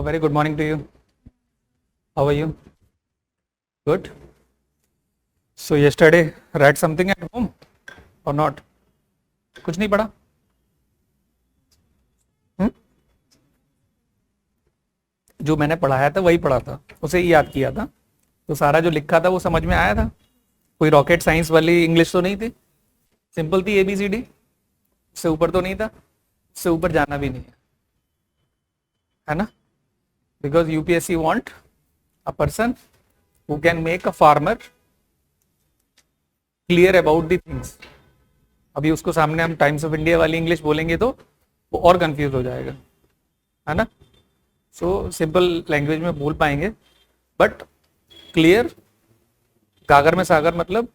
very good morning to you. How are you? Good. So yesterday, read something at home or not? कुछ नहीं पढ़ा? जो मैंने पढ़ाया था वही पढ़ा था, उसे ही याद किया था, तो सारा जो लिखा था वो समझ में आया था. कोई रॉकेट साइंस वाली इंग्लिश तो नहीं थी, सिंपल थी ABCD. उससे ऊपर तो नहीं था, उससे ऊपर जाना भी नहीं है ना. Because UPSC want a person who can make a farmer clear about the things. अभी उसको सामने हम टाइम्स ऑफ इंडिया वाली इंग्लिश बोलेंगे तो वो और कंफ्यूज हो जाएगा, है ना. सो सिंपल लैंग्वेज में बोल पाएंगे, बट क्लियर, गागर में सागर, मतलब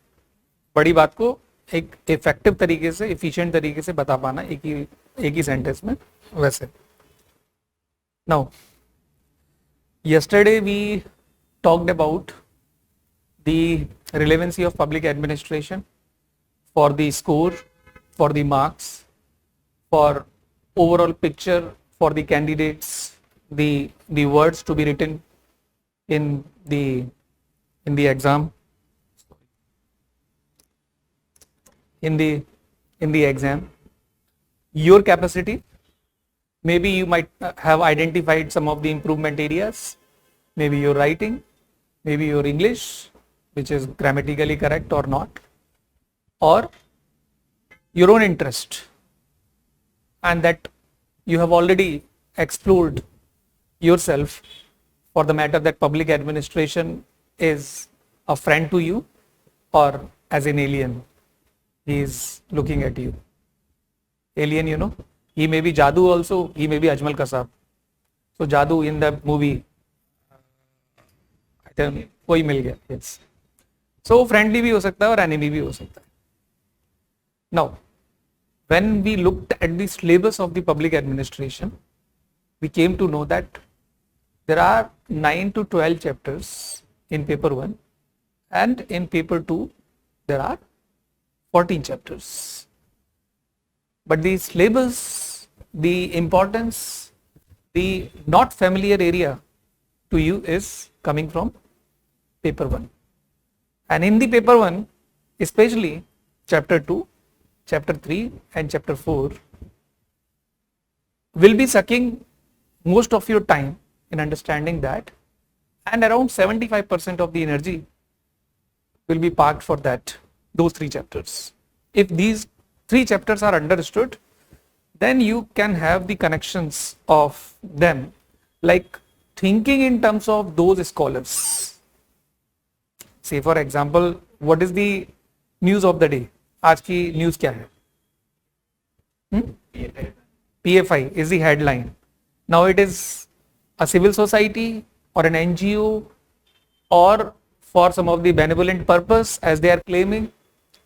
बड़ी बात को एक इफेक्टिव तरीके से, एफिशिएंट तरीके से बता पाना एक ही सेंटेंस में. वैसे now yesterday we talked about the relevancy of public administration for the score, for the marks, for overall picture, for the candidates, the words to be written in the exam, in the exam, your capacity. Maybe you might have identified some of the improvement areas, maybe your writing, maybe your English, which is grammatically correct or not, or your own interest, and that you have already explored yourself for the matter that public administration is a friend to you or as an alien. He is looking at you. Alien, you know. He may be Jadoo also, he may be Ajmal Kasab. So Jadoo in the movie, I think कोई मिल गया. Yes. So friendly भी हो सकता है और enemy भी हो सकता है. Now, when we looked at the syllabus of the public administration, we came to know that there are 9 to 12 chapters in paper 1, and in paper 2 there are 14 chapters. But the syllabus, the importance, the not familiar area to you is coming from paper 1. And in the paper 1, especially chapter 2, chapter 3 and chapter 4 will be sucking most of your time in understanding that, and around 75% of the energy will be parked for those 3 chapters. If these 3 chapters are understood, then you can have the connections of them, like thinking in terms of those scholars. Say for example, what is the news of the day? आज की news क्या है? PFI is the headline. Now it is a civil society or an NGO, or for some of the benevolent purpose as they are claiming,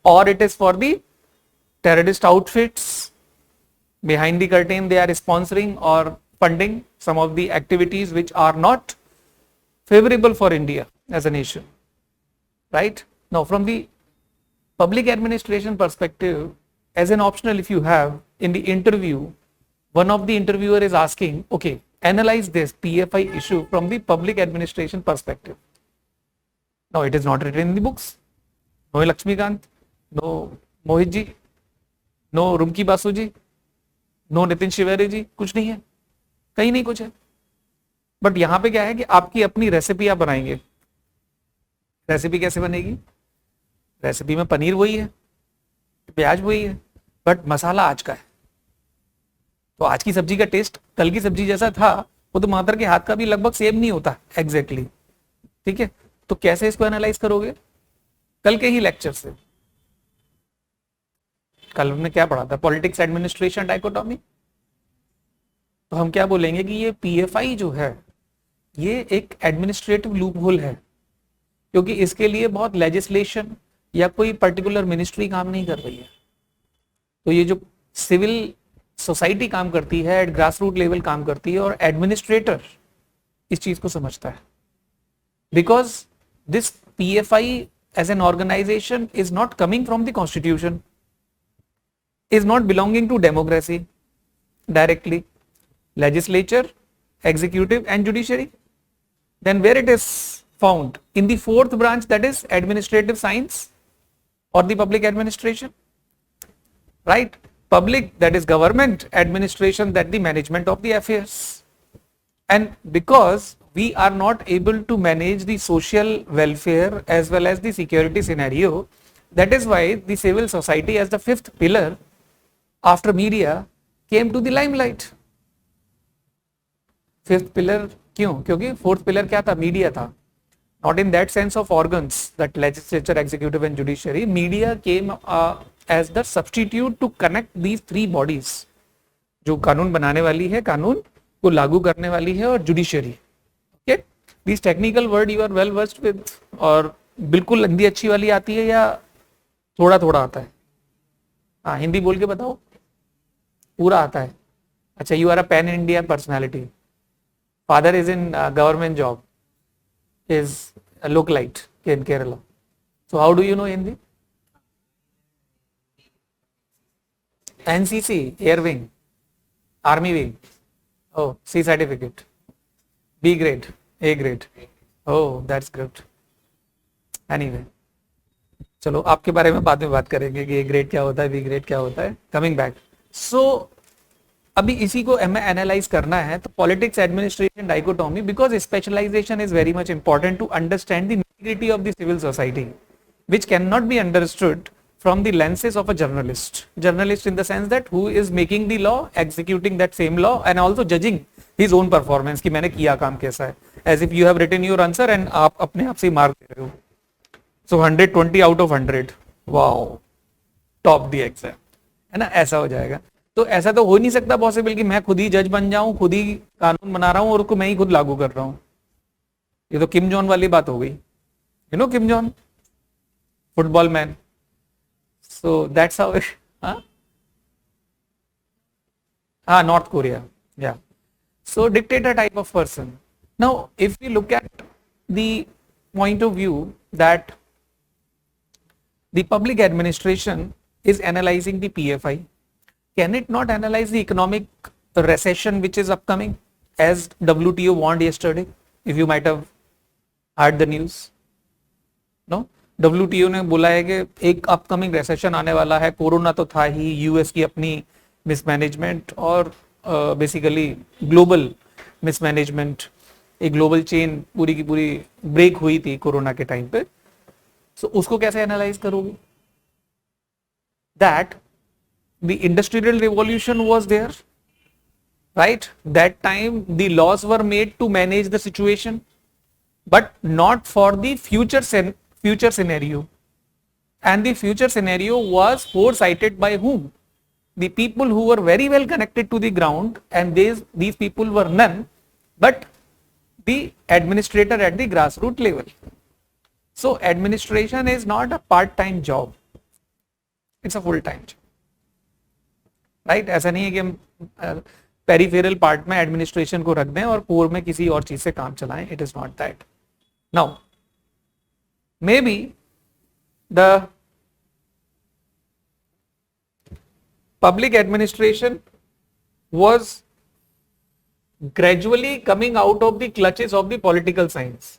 or it is for the terrorist outfits. Behind the curtain they are sponsoring or funding some of the activities which are not favorable for India as a nation, right? Now from the public administration perspective, as an optional, if you have in the interview, one of the interviewer is asking, okay, analyze this PFI issue from the public administration perspective. Now it is not written in the books. No Lakshmikant, no Mohit ji, no Rumki Basu ji, no Nitin Shivere ji, कुछ नहीं है, कहीं नहीं कुछ है. But यहां पे क्या है कि आपकी अपनी रेसिपी आप बनाएंगे. रेसिपी कैसे बनेगी? रेसिपी में पनीर वही है, प्याज वही है, बट मसाला आज का है. तो आज की सब्जी का टेस्ट कल की सब्जी जैसा था, वो तो मातर के हाथ का भी लगभग सेम नहीं होता एग्जैक्टली. ठीक है, तो कैसे इसको एनालाइज करोगे? कल के ही लेक्चर से. कल हमने क्या पढ़ा था? Politics administration dichotomy. तो हम क्या बोलेंगे कि ये PFI जो है ये एक एडमिनिस्ट्रेटिव लूप होल है, क्योंकि इसके लिए बहुत लेजिस्लेशन या कोई पर्टिकुलर मिनिस्ट्री काम नहीं कर रही है. तो ये जो सिविल सोसाइटी काम करती है, एट ग्रास रूट लेवल काम करती है, और एडमिनिस्ट्रेटर इस चीज को समझता है. Because this PFI as an organisation is not coming from the constitution, is not belonging to democracy directly. Legislature executive and judiciary. Then where it is found? In the fourth branch, that is administrative science or the public administration, right? Public, that is government, administration, that the management of the affairs. And because we are not able to manage the social welfare as well as the security scenario, that is why the civil society as the fifth pillar after media came to the limelight. Fifth pillar क्यों? क्योंकि fourth pillar क्या था? Media था. Not in that sense of organs, that legislature, executive and judiciary. Media came as the substitute to connect these three bodies. जो कानून बनाने वाली है, कानून को लागू करने वाली है, और judiciary. Okay, this technical word you are well versed with, और बिल्कुल हिंदी अच्छी वाली आती है या थोड़ा थोड़ा आता है? हाँ, हिंदी बोल के बताओ. पूरा आता है? अच्छा, you are a pan India personality. Father is in government job, is a localite in Kerala. So how do you know Hindi? NCC, Air Wing, Army Wing. Oh, C certificate, B grade, A grade. Oh, that's good. Anyway, चलो आपके बारे में बाद में बात करेंगे कि A grade क्या होता है, B grade क्या होता है. Coming back. So अभी इसी को हमें एनालाइज करना है. तो politics administration dichotomy, because specialisation is very much important to understand the integrity of the civil society, which cannot be understood from the lenses of a journalist. Journalist in the sense that who is making the law, executing that same law, and also judging his own performance कि मैंने किया काम कैसा है, as if you have written your answer and आप अपने आप से मार्क दे रहे हो. So 120 out of 100, wow, top the exam, है ना? ऐसा हो जाएगा. तो ऐसा तो हो नहीं सकता पॉसिबल कि मैं खुद ही जज बन जाऊं, खुद ही कानून बना रहा हूं और उसको मैं ही खुद लागू कर रहा हूं. ये तो किम जॉन वाली बात हो गई. You know Kim Jong, football man. So that's how. हाँ, north Korea. Yeah, so dictator type of person. Now if we look at the point of view that the public administration is analyzing the PFI, can it not analyze the economic recession which is upcoming, as WTO warned yesterday? If you might have heard the news, no? WTO ने बोला है कि एक upcoming recession आने वाला है. Corona तो था ही, यूएस की अपनी मिसमैनेजमेंट और बेसिकली ग्लोबल मिसमैनेजमेंट, एक ग्लोबल चेन पूरी की पूरी ब्रेक हुई थी कोरोना के टाइम पे. सो उसको कैसे एनालाइज करोगे? That the industrial revolution was there, right? That time the laws were made to manage the situation, but not for the future scenario. And the future scenario was foresighted by whom? The people who were very well connected to the ground, and these people were none but the administrator at the grassroots level. So administration is not a part-time job. It's a full time job, right? ऐसा नहीं है कि हम peripheral part में administration को रख दें और कोर में किसी और चीज से काम चलाएं. It is not that. Now may be the public administration was gradually coming out of the clutches of the political science.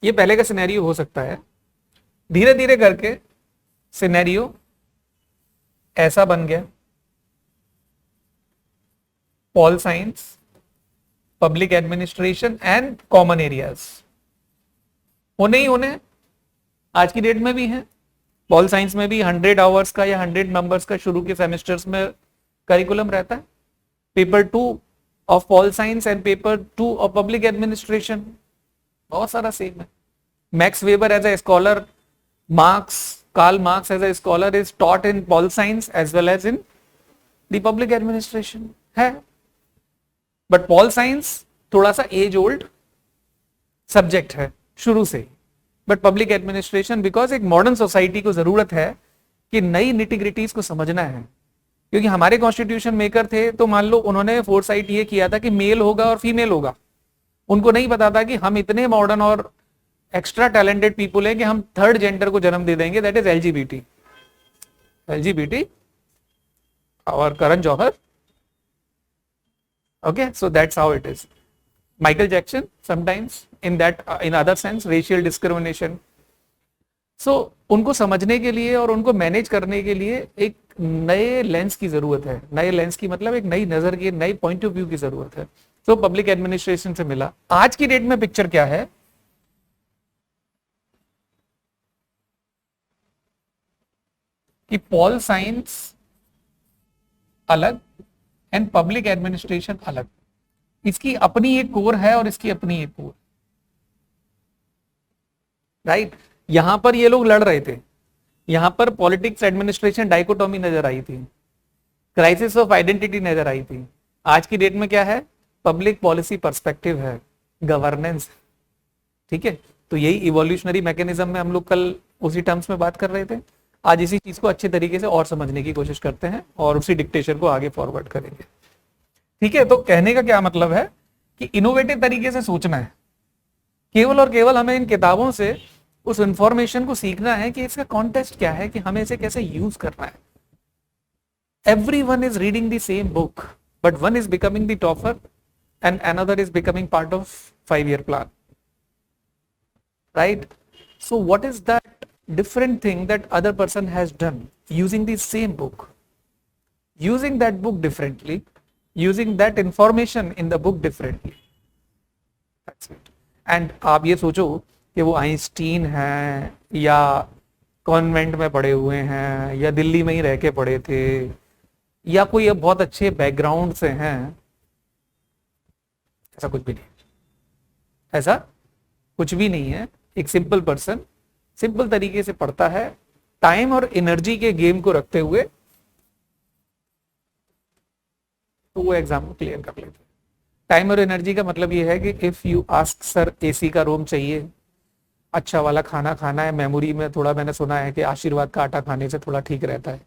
ये पहले का सिनेरियो हो सकता है. धीरे धीरे करके सिनेरियो ऐसा बन गया. Pol science, public administration and common areas होने ही होने आज की डेट में भी है. पॉल साइंस में भी 100 आवर्स का या 100 नंबर्स का शुरू के सेमेस्टर्स में करिकुलम रहता है. Paper 2 of pol science and paper 2 of public administration बहुत सारा सेम है. Max Weber as a scholar, Karl Marx as a scholar is taught in pol science as well as in the public administration है. But pol science थोड़ा सा as old subject है शुरू से. But public administration because एक modern society को जरूरत है कि नई निटिग्रिटीज को समझना है. क्योंकि हमारे कॉन्स्टिट्यूशन मेकर थे तो मान लो उन्होंने फोरसाइट ये किया था कि मेल होगा और फीमेल होगा. उनको नहीं पता था कि हम इतने मॉडर्न और एक्स्ट्रा टैलेंटेड पीपुल हैं कि हम थर्ड जेंडर को जन्म दे देंगे, दैट इज एलजीबीटी. और Karan Johar. Okay, so that's how it is. Michael Jackson, sometimes in that, in other sense, racial discrimination. So उनको समझने के लिए और उनको मैनेज करने के लिए एक नए लेंस की जरूरत है. नए लेंस की मतलब एक नई नजर की, नई पॉइंट ऑफ व्यू की जरूरत है. तो पब्लिक एडमिनिस्ट्रेशन से मिला. आज की डेट में पिक्चर क्या है कि पॉल साइंस अलग एंड पब्लिक एडमिनिस्ट्रेशन अलग. इसकी अपनी एक कोर है और इसकी अपनी एक कोर. राइट. यहां पर ये लोग लड़ रहे थे. यहां पर पॉलिटिक्स एडमिनिस्ट्रेशन डाइकोटॉमी नजर आई थी, क्राइसिस ऑफ आइडेंटिटी नजर आई थी. आज की डेट में क्या है? पब्लिक पॉलिसी पर्सपेक्टिव है, गवर्नेंस. ठीक है. तो यही इवोल्यूशनरी मैकेनिज्म में हम लोग कल उसी टर्म्स में बात कर रहे थे. आज इसी चीज को अच्छे तरीके से और समझने की कोशिश करते हैं और उसी डिक्टेशन को आगे फॉरवर्ड करेंगे. ठीक है. तो कहने का क्या मतलब है कि इनोवेटिव तरीके से सोचना है. केवल और केवल हमें इन किताबों से उस इंफॉर्मेशन को सीखना है कि इसका कॉन्टेक्स्ट क्या है, कि हमें इसे कैसे यूज करना है. Everyone is reading the same book, but one is becoming the topper and another is becoming part of 5-year plan. Right? So what is that different thing that other person has done using the same book, using that book differently, using that information in the book differently? That's it. And आप ये सोचो कि वो Einstein हैं या convent में पढ़े हुए हैं या दिल्ली में ही रह के पढ़े थे या कोई बहुत अच्छे बैकग्राउंड से हैं, ऐसा कुछ भी नहीं. ऐसा कुछ भी नहीं है. एक सिंपल पर्सन सिंपल तरीके से पढ़ता है, टाइम और एनर्जी के गेम को रखते हुए, तो वो एग्जाम को क्लियर कर लेते. टाइम और एनर्जी का मतलब ये है कि if you ask sir AC का रूम चाहिए, अच्छा वाला खाना खाना है, मेमोरी में थोड़ा मैंने सुना है कि आशीर्वाद का आटा खाने से थोड़ा ठीक रहता है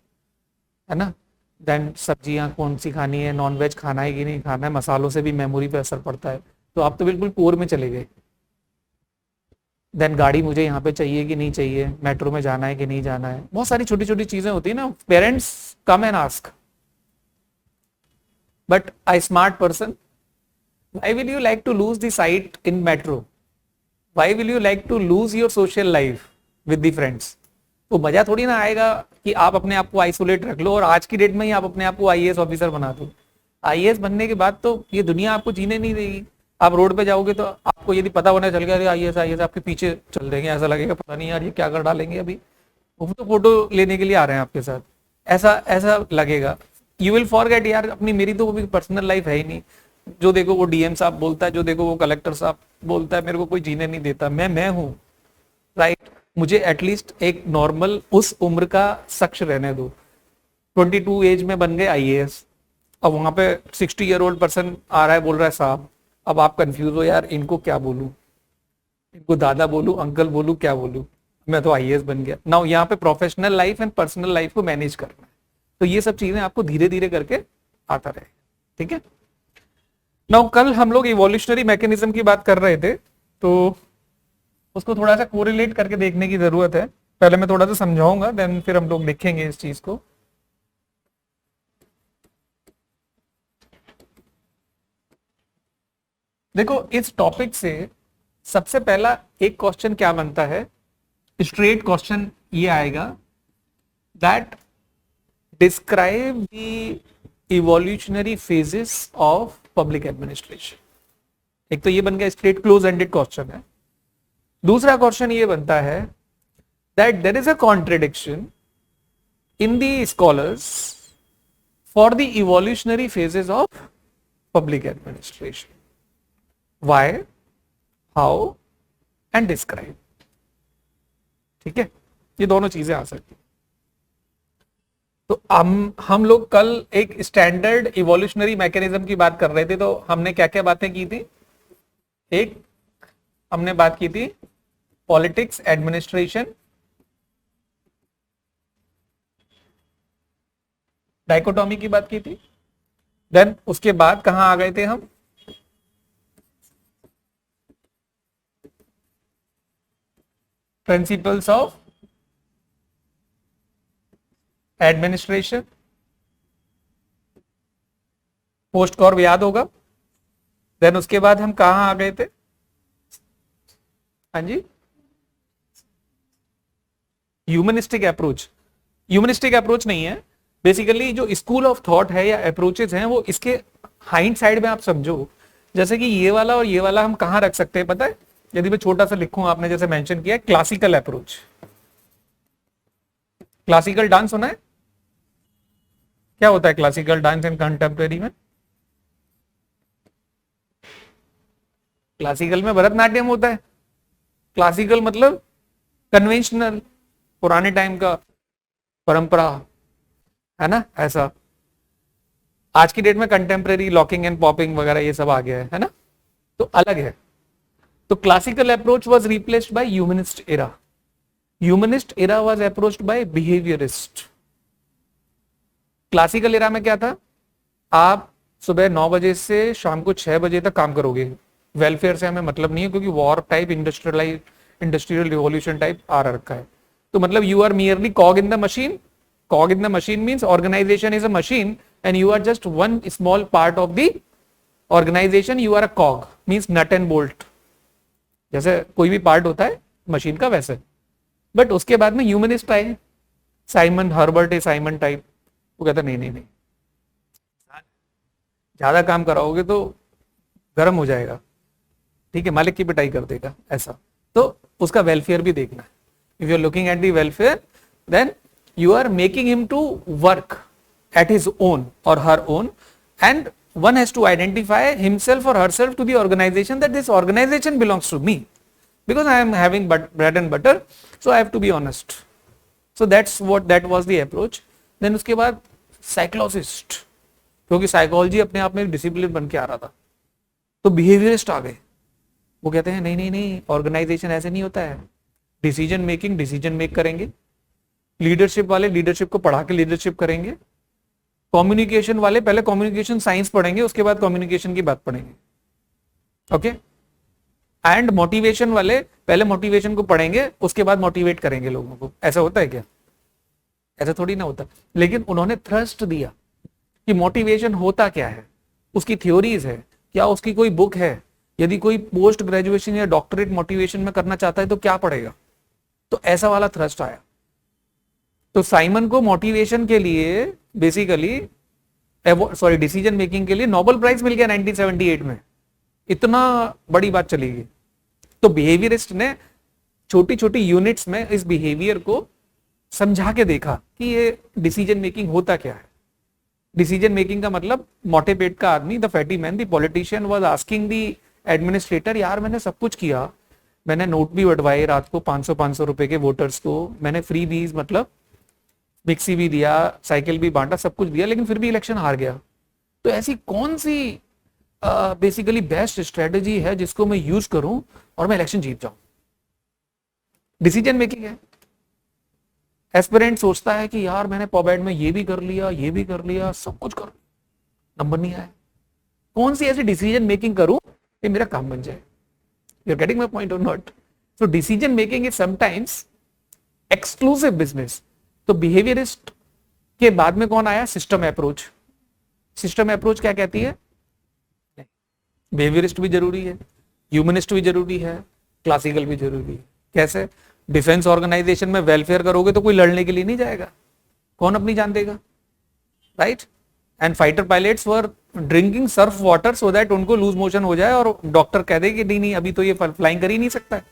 ना. देन सब्जियां कौन सी खानी है, नॉन वेज खाना है कि नहीं खाना है, मसालों से भी मेमोरी पे असर पड़ता है. तो आप तो बिल्कुल कोर में चले गए. देन गाड़ी मुझे यहाँ पे चाहिए कि नहीं चाहिए, मेट्रो में जाना है कि नहीं जाना है, बहुत सारी छोटी छोटी चीजें होती है ना. Parents come and ask, but I smart person, why will you like to lose the sight in metro? Why will you like to lose your social life with the friends? तो मजा थोड़ी ना आएगा कि आप अपने आप को आइसोलेट रख लो और आज की डेट में ही आप अपने आप को आईएएस ऑफिसर बना दो. आईएएस बनने के बाद तो ये दुनिया आपको जीने नहीं देगी. आप रोड पे जाओगे तो आपको यदि पता होना चल गया अरे आईएएस आईएएस, आपके पीछे चल देंगे. ऐसा लगेगा पता नहीं यार ये क्या कर डालेंगे, अभी वो तो फोटो लेने के लिए आ रहे हैं आपके साथ. ऐसा ऐसा लगेगा. यू विल फॉरगेट यार अपनी, मेरी तो वो पर्सनल लाइफ है ही नहीं. जो देखो वो डीएम साहब बोलता है, जो देखो वो कलेक्टर साहब बोलता है, मेरे को कोई जीने नहीं देता. मैं हूं. राइट. मुझे एटलीस्ट एक नॉर्मल उस उम्र का शख्स रहने दो. 22 एज में बन गए आईएएस, अब वहां पे 60-year-old पर्सन आ रहा है बोल रहा है साहब. अब आप कंफ्यूज हो यार, इनको क्या बोलूं, इनको दादा बोलूं, अंकल बोलूं, क्या बोलूं, मैं तो आईएएस बन गया. नाउ यहाँ पे professional life and personal life को मैनेज करना है. तो ये सब चीजें आपको धीरे धीरे करके आता रहे. ठीक है. नाउ कल हम लोग इवोल्यूशनरी मैकेनिज्म की बात कर रहे थे, तो उसको थोड़ा सा कोरिलेट करके देखने की जरूरत है. पहले मैं थोड़ा सा समझाऊंगा, देन फिर हम लोग देखेंगे इस चीज को. देखो इस टॉपिक से सबसे पहला एक क्वेश्चन क्या बनता है, स्ट्रेट क्वेश्चन ये आएगा that describe the evolutionary phases of public administration. एक तो ये बन गया स्ट्रेट क्लोज एंडेड क्वेश्चन है. दूसरा क्वेश्चन ये बनता है that there is a contradiction in the scholars for the evolutionary phases of public administration. Why, how and describe. ठीक है. ये दोनों चीजें आ सकती. तो हम लोग कल एक स्टैंडर्ड इवोल्यूशनरी मैकेनिज्म की बात कर रहे थे. तो हमने क्या क्या बातें की थी? एक हमने बात की थी पॉलिटिक्स एडमिनिस्ट्रेशन, डाइकोटॉमी की बात की थी. देन उसके बाद कहां आ गए थे हम? Principles of administration. पोस्ट कॉर्ब याद होगा। देन उसके बाद हम कहाँ आ गए थे? हाँ जी, ह्यूमनिस्टिक अप्रोच। ह्यूमनिस्टिक अप्रोच नहीं है, बेसिकली जो स्कूल ऑफ थॉट है या अप्रोचेस हैं वो इसके हाइंड साइड में आप समझो। जैसे कि ये वाला और ये वाला हम कहाँ रख सकते हैं पता है? यदि मैं छोटा सा लिखूं, आपने जैसे मेंशन किया क्लासिकल अप्रोच। क्लासिकल डांस होना है, क्या होता है क्लासिकल डांस एंड कंटेम्प्रेरी में? क्लासिकल में भरतनाट्यम होता है। क्लासिकल मतलब कन्वेंशनल, पुराने टाइम का, परंपरा, है ना ऐसा। आज की डेट में कंटेम्प्रेरी लॉकिंग एंड पॉपिंग वगैरह ये सब आ गया है ना, तो अलग है। तो classical approach was replaced by humanist era. Humanist era was approached by behaviourist. Classical era में क्या था? आप सुबह 9 बजे से शाम को 6 बजे तक काम करोगे, वेलफेयर से हमें मतलब नहीं है, क्योंकि war type industrial revolution type आ रखा है। तो मतलब you are merely cog in the machine. Cog in the machine means organisation is a machine and you are just one small part of the organisation. You are a cog means nut and bolt, जैसे कोई भी part होता है machine का वैसे। But उसके बाद में ह्यूमनिस्ट आए, Simon Herbert A Simon type. वो कहता नहीं नहीं नहीं, ज्यादा काम कराओगे तो गर्म हो जाएगा, ठीक है, मालिक की पिटाई कर देगा ऐसा। तो उसका वेलफेयर भी देखना है। If you are looking at the welfare then you are making him to work at his own or her own, and one has to identify himself or herself to the organization that this organization belongs to me because I am having bread and butter, so I have to be honest. So that was the approach. Then उसके बाद psychologist, क्योंकि psychology अपने आप में एक discipline बन के आ रहा था, तो बिहेवियरिस्ट आ गए। वो कहते हैं नहीं नहीं नहीं, ऑर्गेनाइजेशन ऐसे नहीं होता है, डिसीजन मेक करेंगे। लीडरशिप वाले लीडरशिप को पढ़ा के लीडरशिप करेंगे। कम्युनिकेशन वाले पहले कम्युनिकेशन साइंस पढ़ेंगे, उसके बाद कम्युनिकेशन की बात पढ़ेंगे, ओके। एंड मोटिवेशन वाले पहले मोटिवेशन को पढ़ेंगे, उसके बाद मोटिवेट करेंगे लोगों को। ऐसा होता है क्या? ऐसा थोड़ी ना होता। लेकिन उन्होंने थ्रस्ट दिया कि मोटिवेशन होता क्या है, उसकी थ्योरीज है क्या, उसकी कोई बुक है। यदि कोई पोस्ट ग्रेजुएशन या डॉक्टरेट मोटिवेशन में करना चाहता है तो क्या पढ़ेगा? तो ऐसा वाला थ्रस्ट आया। तो साइमन को मोटिवेशन के लिए बेसिकली डिसीजन मेकिंग के लिए नोबेल प्राइज मिल गया 1978 में। इतना बड़ी बात चली गई। तो बिहेवियरिस्ट ने छोटी छोटी यूनिट्स में इस बिहेवियर को समझा के देखा कि ये डिसीजन मेकिंग होता क्या है। डिसीजन मेकिंग का मतलब मोटे पेट का आदमी, the fatty man, the politician was asking the administrator, यार मैंने सब कुछ किया, मैंने नोट भी बंटवाए रात को 500 रुपए के वोटर्स को, मैंने फ्री बीज मतलब मिक्सी भी दिया, साइकिल भी बांटा, सब कुछ दिया, लेकिन फिर भी इलेक्शन हार गया। तो ऐसी कौन सी बेसिकली बेस्ट स्ट्रेटेजी है जिसको मैं यूज करूं और मैं इलेक्शन जीत जाऊं? डिसीजन मेकिंग है। एस्पिरेंट सोचता है कि यार मैंने पॉबैड में ये भी कर लिया, ये भी कर लिया, सब कुछ कर लिया, नंबर नहीं आया, कौन सी ऐसी डिसीजन मेकिंग करूं कि मेरा काम बन जाए। You are getting my point or not? So decision making is sometimes exclusive business. तो बिहेवियरिस्ट के बाद में कौन आया? System approach. सिस्टम अप्रोच क्या कहती है? बिहेवियरिस्ट भी जरूरी है, ह्यूमनिस्ट भी जरूरी है, क्लासिकल भी जरूरी है। कैसे? डिफेंस ऑर्गेनाइजेशन में वेलफेयर करोगे तो कोई लड़ने के लिए नहीं जाएगा, कौन अपनी जान देगा, right? And fighter pilots were drinking Surf water so that उनको लूज मोशन हो जाए और डॉक्टर कह दे कि नहीं नहीं अभी तो ये फ्लाइंग कर ही नहीं सकता है।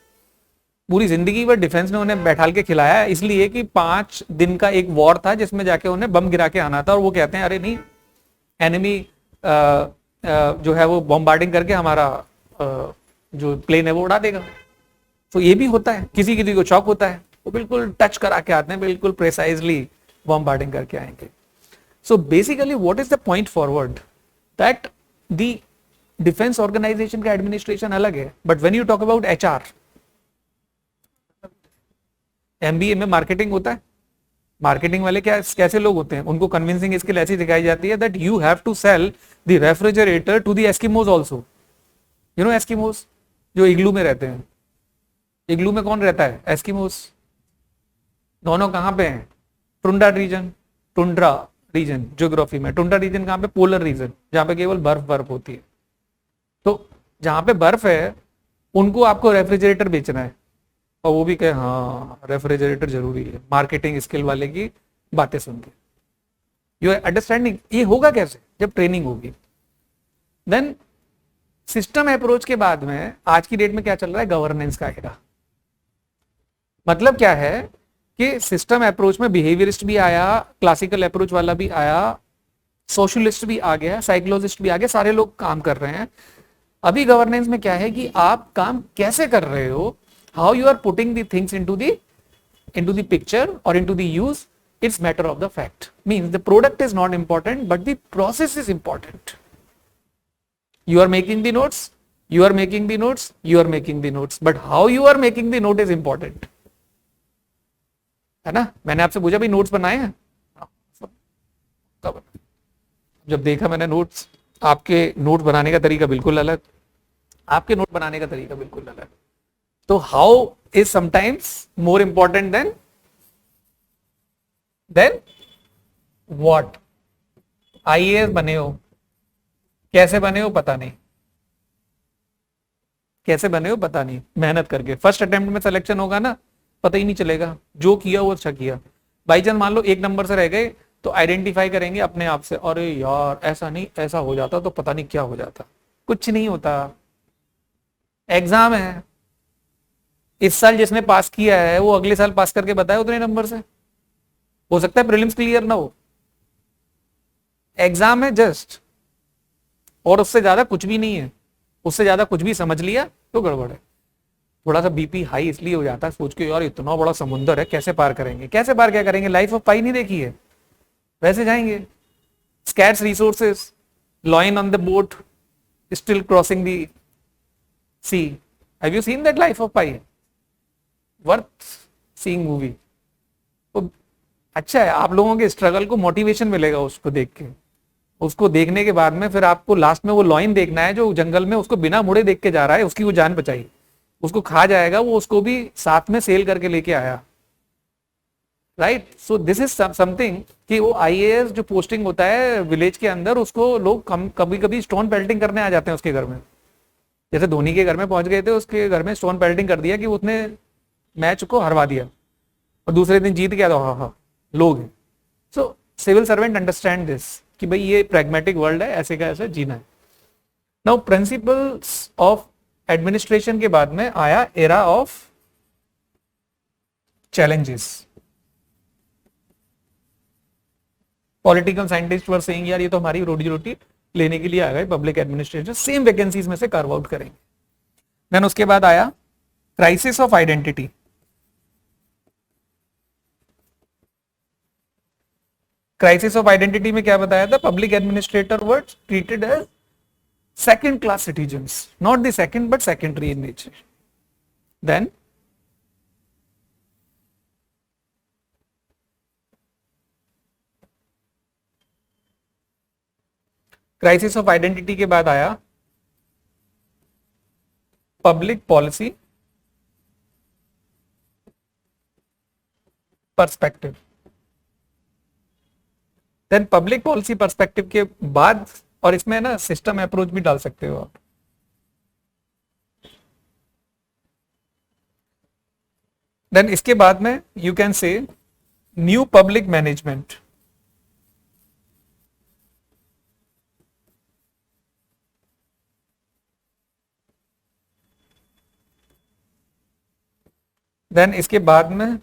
पूरी जिंदगी भर डिफेंस ने उन्हें बैठाल के खिलाया, इसलिए कि 5 दिन का एक वॉर था जिसमें जाके उन्हें बम गिरा के आना था, और वो कहते हैं अरे नहीं, एनिमी जो है वो बॉम्बार्डिंग करके हमारा जो प्लेन है वो उड़ा देगा। तो ये भी होता है, किसी किसी को शौक होता है, वो बिल्कुल टच करा के आते हैं, बिल्कुल प्रिसाइजली बॉम्बार्डिंग करके आएंगे। So basically what is the point forward, that the defence organisation का एडमिनिस्ट्रेशन अलग है, but when you talk about HR, MBA में मार्केटिंग होता है। मार्केटिंग वाले क्या कैसे लोग होते हैं? उनको कन्विंसिंग स्किल ऐसी दिखाई जाती है that you have to sell the refrigerator to the Eskimos also. You know Eskimos जो इग्लू में रहते हैं। इग्लू में कौन रहता है? एस्किमोज। दोनों कहां पे हैं? टुंड्रा रीजन ज्योग्राफी में, टुंड्रा रीजन कहाँ पे, पोलर रीजन, जहाँ पे केवल बर्फ बर्फ होती है। तो जहाँ पे बर्फ है उनको आपको रेफ्रिजरेटर बेचना है, और वो भी कहे हाँ रेफ्रिजरेटर जरूरी है, मार्केटिंग स्किल वाले की बातें सुन के। You are understanding? ये होगा कैसे? जब ट्रेनिंग होगी। देन सिस्टम अप्रोच के बाद में आज की डेट में क्या चल रहा है, गवर्नेंस का एरा। मतलब क्या है कि सिस्टम अप्रोच में बिहेवियरिस्ट भी आया, क्लासिकल अप्रोच वाला भी आया, सोशलिस्ट भी आ गया, साइकोलॉजिस्ट भी आ गया, सारे लोग काम कर रहे हैं। अभी गवर्नेंस में क्या है कि आप काम कैसे कर रहे हो, how you are putting the things into the picture or into the use, it's matter of the fact. Means the product is not important, but the process is important. You are making the notes, you are making the notes, you are making the notes, but how you are making the note is important. है ना? मैंने आपसे पूछा भाई notes बनाए हैं, कब? जब देखा मैंने नोट्स, आपके नोट बनाने का तरीका बिल्कुल अलग, आपके नोट बनाने का तरीका बिल्कुल अलग। तो how is sometimes more important than what. IAS बने हो, कैसे बने हो पता नहीं, कैसे बने हो पता नहीं, मेहनत करके फर्स्ट अटेम्प्ट में सिलेक्शन होगा ना, पता ही नहीं चलेगा, जो किया वो अच्छा किया। बाई चांस मान लो एक नंबर से रह गए तो आइडेंटिफाई करेंगे अपने आप से, अरे यार ऐसा नहीं, ऐसा हो जाता तो पता नहीं क्या हो जाता। कुछ नहीं होता, एग्जाम है। इस साल जिसने पास किया है वो अगले साल पास करके बताए उतने नंबर से, हो सकता है प्रीलिम्स क्लियर ना हो, एग्जाम है जस्ट, और उससे ज्यादा कुछ भी नहीं है। उससे ज्यादा कुछ भी समझ लिया तो गड़बड़ है। थोड़ा सा बीपी हाई इसलिए हो जाता है सोच के यार इतना बड़ा समुंदर है, कैसे पार करेंगे, कैसे पार क्या करेंगे, लाइफ ऑफ पाई नहीं देखी है, वैसे जाएंगे। Scarce resources, lion on the boat, still crossing the sea. Have you seen that Life of Pi? Worth seeing movie. तो अच्छा है, आप लोगों के स्ट्रगल को मोटिवेशन मिलेगा उसको देख के। उसको देखने के बाद में फिर आपको लास्ट में वो लॉइन देखना है जो जंगल में उसको बिना मुड़े देख के जा रहा है, उसकी वो जान बचाई, उसको खा जाएगा वो, उसको भी साथ में सेल करके लेके आया। Right, so this is something कि वो आईएएस जो पोस्टिंग होता है विलेज के अंदर, उसको लोग कभी कभी स्टोन पेल्टिंग करने आ जाते हैं उसके घर में। जैसे धोनी के घर में पहुंच गए थे, उसके घर में स्टोन पेल्टिंग कर दिया कि उसने मैच को हरवा दिया और दूसरे दिन जीत गया, तो हाँ हाँ लोग हैं। So civil servant understand this कि भाई ये प्रैग्मेटिक वर्ल्ड है, ऐसे का ऐसे जीना है। नाउ प्रिंसिपल्स ऑफ एडमिनिस्ट्रेशन के बाद में आया era of challenges. Political scientist were saying यार ये तो हमारी रोजी रोटी लेने के लिए आ गए, पब्लिक एडमिनिस्ट्रेशन सेम वैकेंसीज में से कार्व आउट करेंगे। देन उसके बाद आया crisis of identity. Crisis of identity में क्या बताया था, public administrator were treated as second class citizens, not the second but secondary in nature. Then crisis of identity के बाद आया public policy perspective. Then public policy perspective के बाद, और इसमें ना सिस्टम अप्रोच भी डाल सकते हो आप। देन इसके बाद में you can say new public management. Then इसके बाद में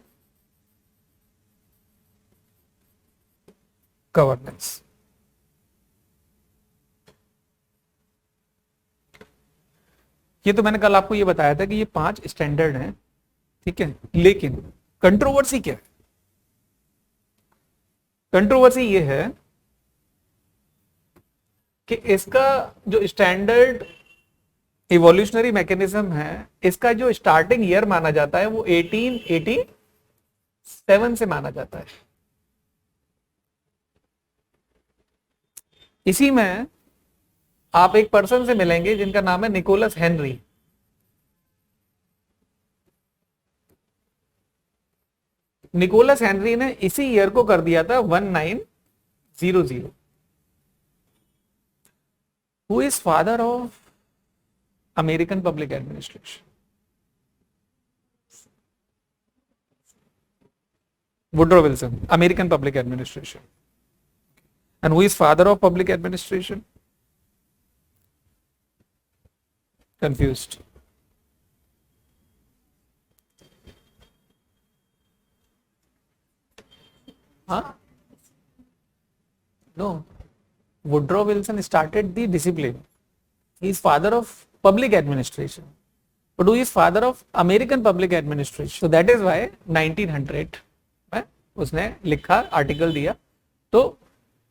गवर्नेंस। ये तो मैंने कल आपको ये बताया था कि ये 5 स्टैंडर्ड हैं, ठीक है। लेकिन कंट्रोवर्सी क्या है? कंट्रोवर्सी ये है कि इसका जो स्टैंडर्ड इवोल्यूशनरी मैकेनिज्म है, इसका जो स्टार्टिंग ईयर माना जाता है वो 1887 से माना जाता है। इसी में आप एक पर्सन से मिलेंगे जिनका नाम है निकोलस हेनरी। निकोलस हेनरी ने इसी ईयर को कर दिया था 1900 00. Who is father of American public administration? Woodrow Wilson, American public administration. And who is father of public administration? Confused. Huh? No. Woodrow Wilson started the discipline. He is father of public administration. But who is father of American public administration? So that is why 1900 में उसने लिखा, article दिया, तो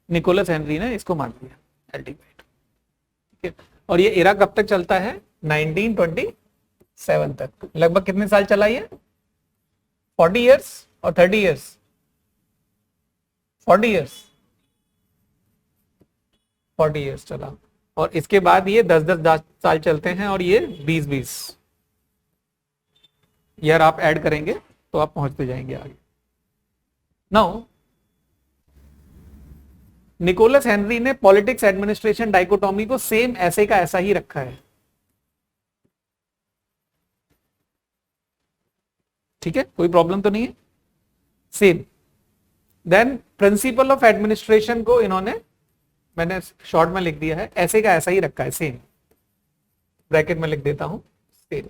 Nicholas Henry ने इसको मान लिया ultimate. ठीक है. और ये एरा कब तक चलता है? 1927 तक. लगभग कितने साल चला ये? 40 इयर्स और 30 इयर्स? 40 इयर्स. 40 इयर्स चला. और इसके बाद ये 10 साल चलते हैं और ये 20 ईयर आप ऐड करेंगे तो आप पहुंचते जाएंगे आगे. नाउ निकोलस हेनरी ने पॉलिटिक्स एडमिनिस्ट्रेशन डाइकोटॉमी को सेम ऐसे का ऐसा ही रखा है. ठीक है, कोई प्रॉब्लम तो नहीं है. Same. Then principle of administration को इन्होंने, मैंने शॉर्ट में लिख दिया है, ऐसे का ऐसा ही रखा है, सेम. ब्रैकेट में लिख देता हूं, same.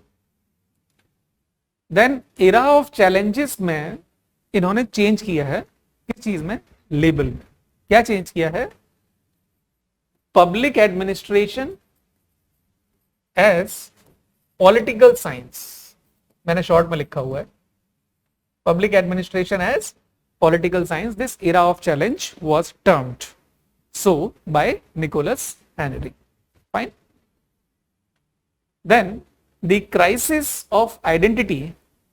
Then era of challenges में इन्होंने चेंज किया है. किस चीज में? लेबल में. क्या चेंज किया है? Public administration as political science. मैंने शॉर्ट में लिखा हुआ है, public administration as political science. This era of challenge was termed so by Nicholas Henry. Fine. Then the crisis of identity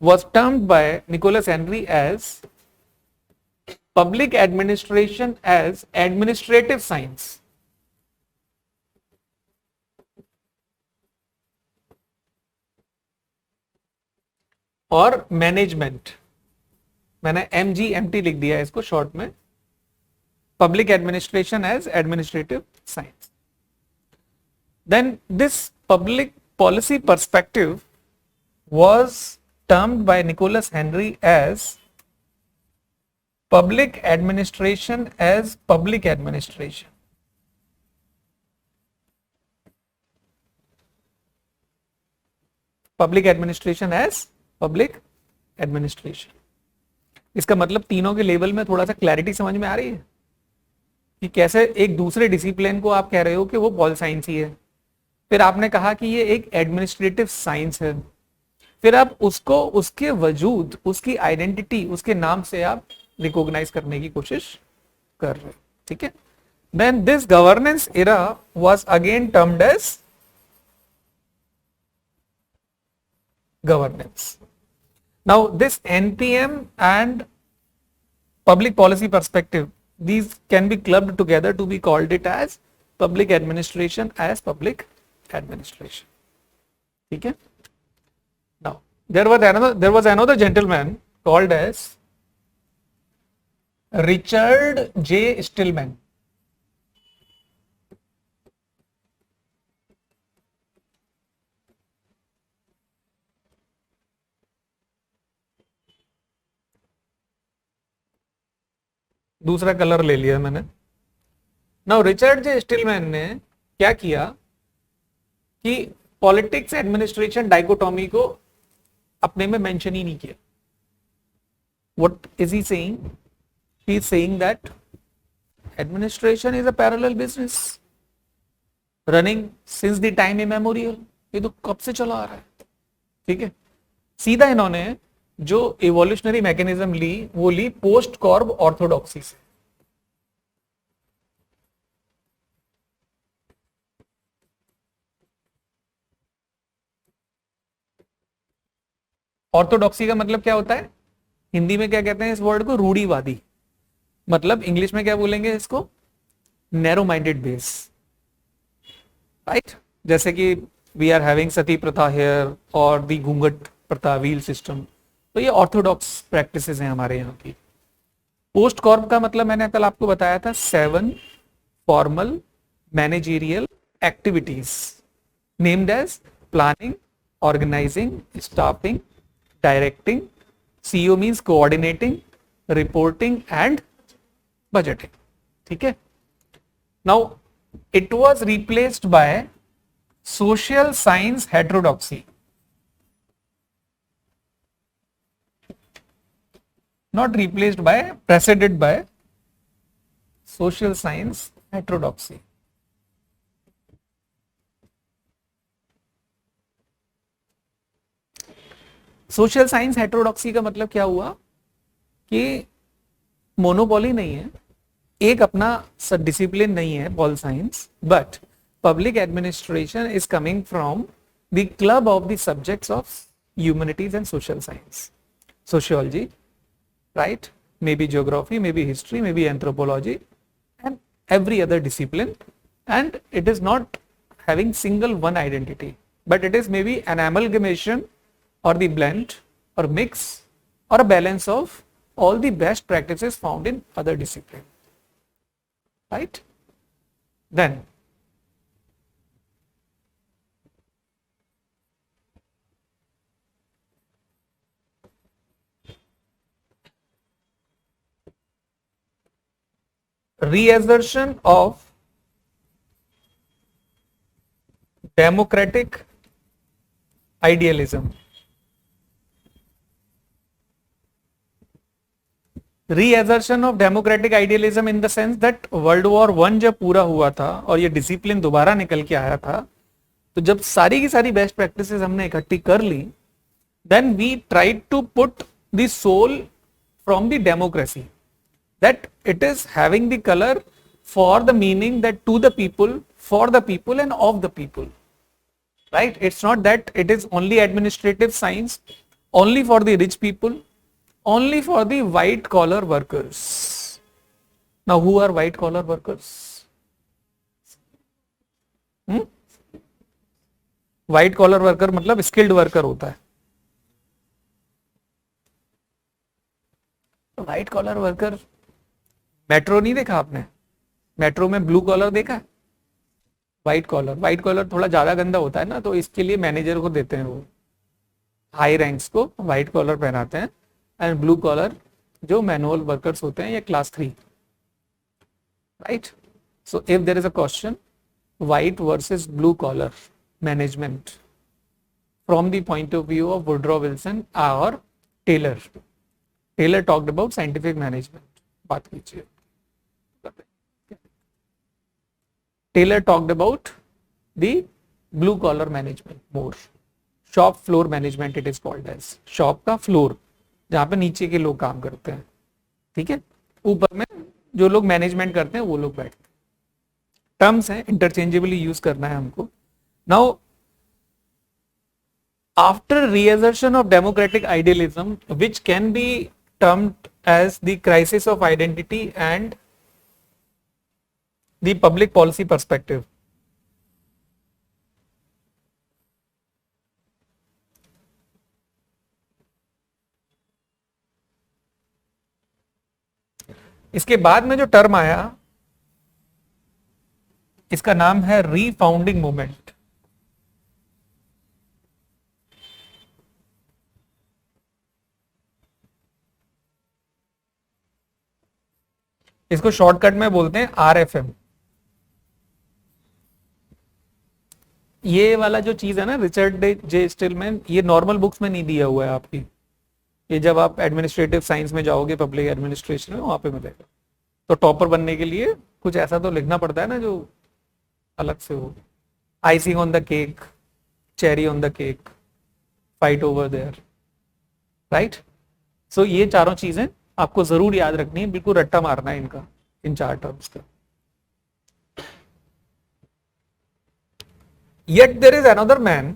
was termed by Nicholas Henry as public administration as administrative science. और management, मैंने MGMT लिख दिया है इसको short में, public administration as administrative science. Then this public policy perspective was termed by Nicholas Henry as public administration as public administration. Public administration as public administration. इसका मतलब तीनों के लेवल में थोड़ा सा क्लैरिटी समझ में आ रही है कि कैसे एक दूसरे डिसिप्लिन को आप कह रहे हो कि वो पॉल साइंस ही है, फिर आपने कहा कि ये एक एडमिनिस्ट्रेटिव साइंस है, फिर आप उसको उसके वजूद, उसकी आइडेंटिटी, उसके नाम से आप रिकॉग्नाइज करने की कोशिश कर रहे हो. ठीक है. Then this governance era was again termed as governance. Now this NPM and public policy perspective, these can be clubbed together to be called it as public administration as public administration. ठीक है. Now there was another gentleman called as Richard J. Stillman. दूसरा colour ले लिया मैंने. Now Richard J Stillman ने क्या किया कि पॉलिटिक्स एडमिनिस्ट्रेशन डाइकोटॉमी को अपने में मेंशन ही नहीं किया. What is he saying? He is saying that administration is a parallel business running since the time immemorial. ये तो कब से चला आ रहा है. ठीक है. सीधा इन्होंने जो इवोल्यूशनरी मैकेनिज्म ली वो ली पोस्ट कॉर्ब ऑर्थोडॉक्सी से. ऑर्थोडॉक्सी का मतलब क्या होता है? हिंदी में क्या कहते हैं इस वर्ड को? रूढ़िवादी. मतलब इंग्लिश में क्या बोलेंगे इसको? Narrow minded base. राइट. जैसे कि वी आर हैविंग सती प्रथा हियर और दी घूंघट प्रथा, व्हील सिस्टम. तो ये ऑर्थोडॉक्स प्रैक्टिसेस हैं हमारे यहाँ की. पोस्ट कॉर्प का मतलब मैंने कल आपको बताया था 7 formal managerial activities named as planning, organising, staffing, directing, CEO means coordinating, reporting and budgeting. ठीक है. Now it was replaced by social science heterodoxy. Not replaced by, preceded by social science heterodoxy. Social science heterodoxy का मतलब क्या हुआ कि monopoly नहीं है, एक अपना सब डिसिप्लिन नहीं है pol science, but public administration is coming from the club of the subjects of humanities and social science, sociology, right? Maybe geography, maybe history, maybe anthropology, and every other discipline. And it is not having single one identity, but it is maybe an amalgamation or the blend or mix or a balance of all the best practices found in other disciplines, right? Then reassertion of democratic idealism. Reassertion of democratic idealism in the sense that world war 1 जब पूरा हुआ था और ये discipline दोबारा निकल के आया था, तो जब सारी की सारी बेस्ट प्रैक्टिसेस हमने इकट्ठी कर ली, then we tried to put the soul from the democracy, that it is having the color for the meaning that to the people, for the people and of the people, right? It's not that it is only administrative science, only for the rich people, only for the white collar workers. Now who are white collar workers? White collar worker मतलब skilled worker होता है. White collar worker, metro नहीं देखा आपने? Metro में blue collar देखा है? White collar, white collar थोड़ा ज्यादा गंदा होता है ना, तो इसके लिए मैनेजर को देते हैं, वो हाई रैंक्स को व्हाइट कॉलर पहनाते हैं, एंड ब्लू कॉलर जो मैनुअल वर्कर्स होते हैं या class 3, right? So if there is a question white versus blue collar management from the point of view of Woodrow Wilson और Taylor, Taylor talked about scientific management, बात कीजिए. Taylor talked about the blue collar management more. Shop floor management it is called as. Shop का floor जहाँ पे नीचे के लोग काम करते हैं, ठीक है, ऊपर में जो लोग मैनेजमेंट करते हैं वो लोग बैठते हैं. टर्म्स हैं, इंटरचेंजेबली यूज करना है हमको. Now after reassertion of democratic idealism which can be termed as the crisis of identity and the public policy perspective. इसके बाद में जो टर्म आया, इसका नाम है रीफाउंडिंग मूवमेंट. इसको शॉर्टकट में बोलते हैं RFM. ये वाला जो चीज है ना, रिचर्ड जे स्टिलमैन, ये नॉर्मल बुक्स में नहीं दिया हुआ है आपकी, ये जब आप एडमिनिस्ट्रेटिव साइंस में जाओगे, पब्लिक एडमिनिस्ट्रेशन में, वहां पे मिलेगा. तो टॉपर बनने के लिए कुछ ऐसा तो लिखना पड़ता है ना जो अलग से हो. Icing on the cake, cherry on the cake, fight over there, right? सो ये चारों चीजें आपको जरूर याद रखनी है, बिल्कुल रट्टा मारना है इनका, इन 4 टर्म्स का. Yet there is another man,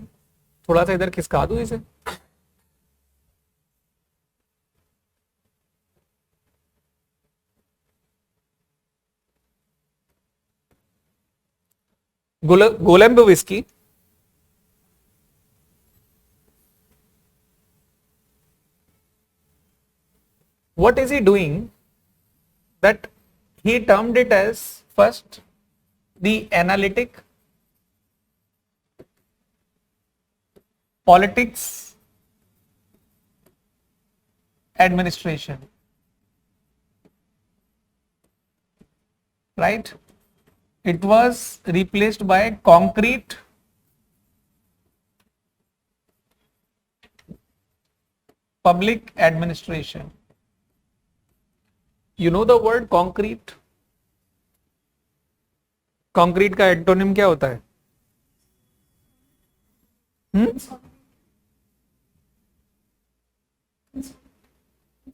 थोड़ा सा इधर खिसका दूं इसे, Golembowski. What is he doing? that he termed it as first the analytic, politics, administration, right? It was replaced by concrete, public administration. You know the word concrete? Concrete का antonym क्या होता है?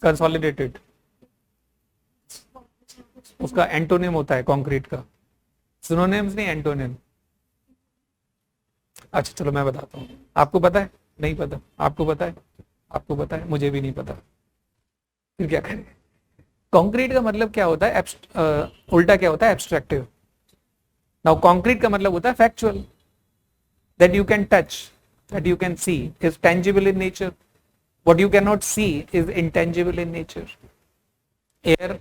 कंसोलिडेटेड, उसका antonym होता है concrete का, synonyms नहीं, antonym. अच्छा चलो मैं बताता हूँ, आपको पता है? नहीं पता? आपको पता है? आपको पता है? मुझे भी नहीं पता, फिर क्या करें? कंक्रीट का मतलब क्या होता है? उल्टा क्या होता है? एब्स्ट्रैक्टिव। नाउ कंक्रीट का मतलब होता है factual, that you can touch, that you can see, is tangible in nature. What you cannot see is intangible in nature. Air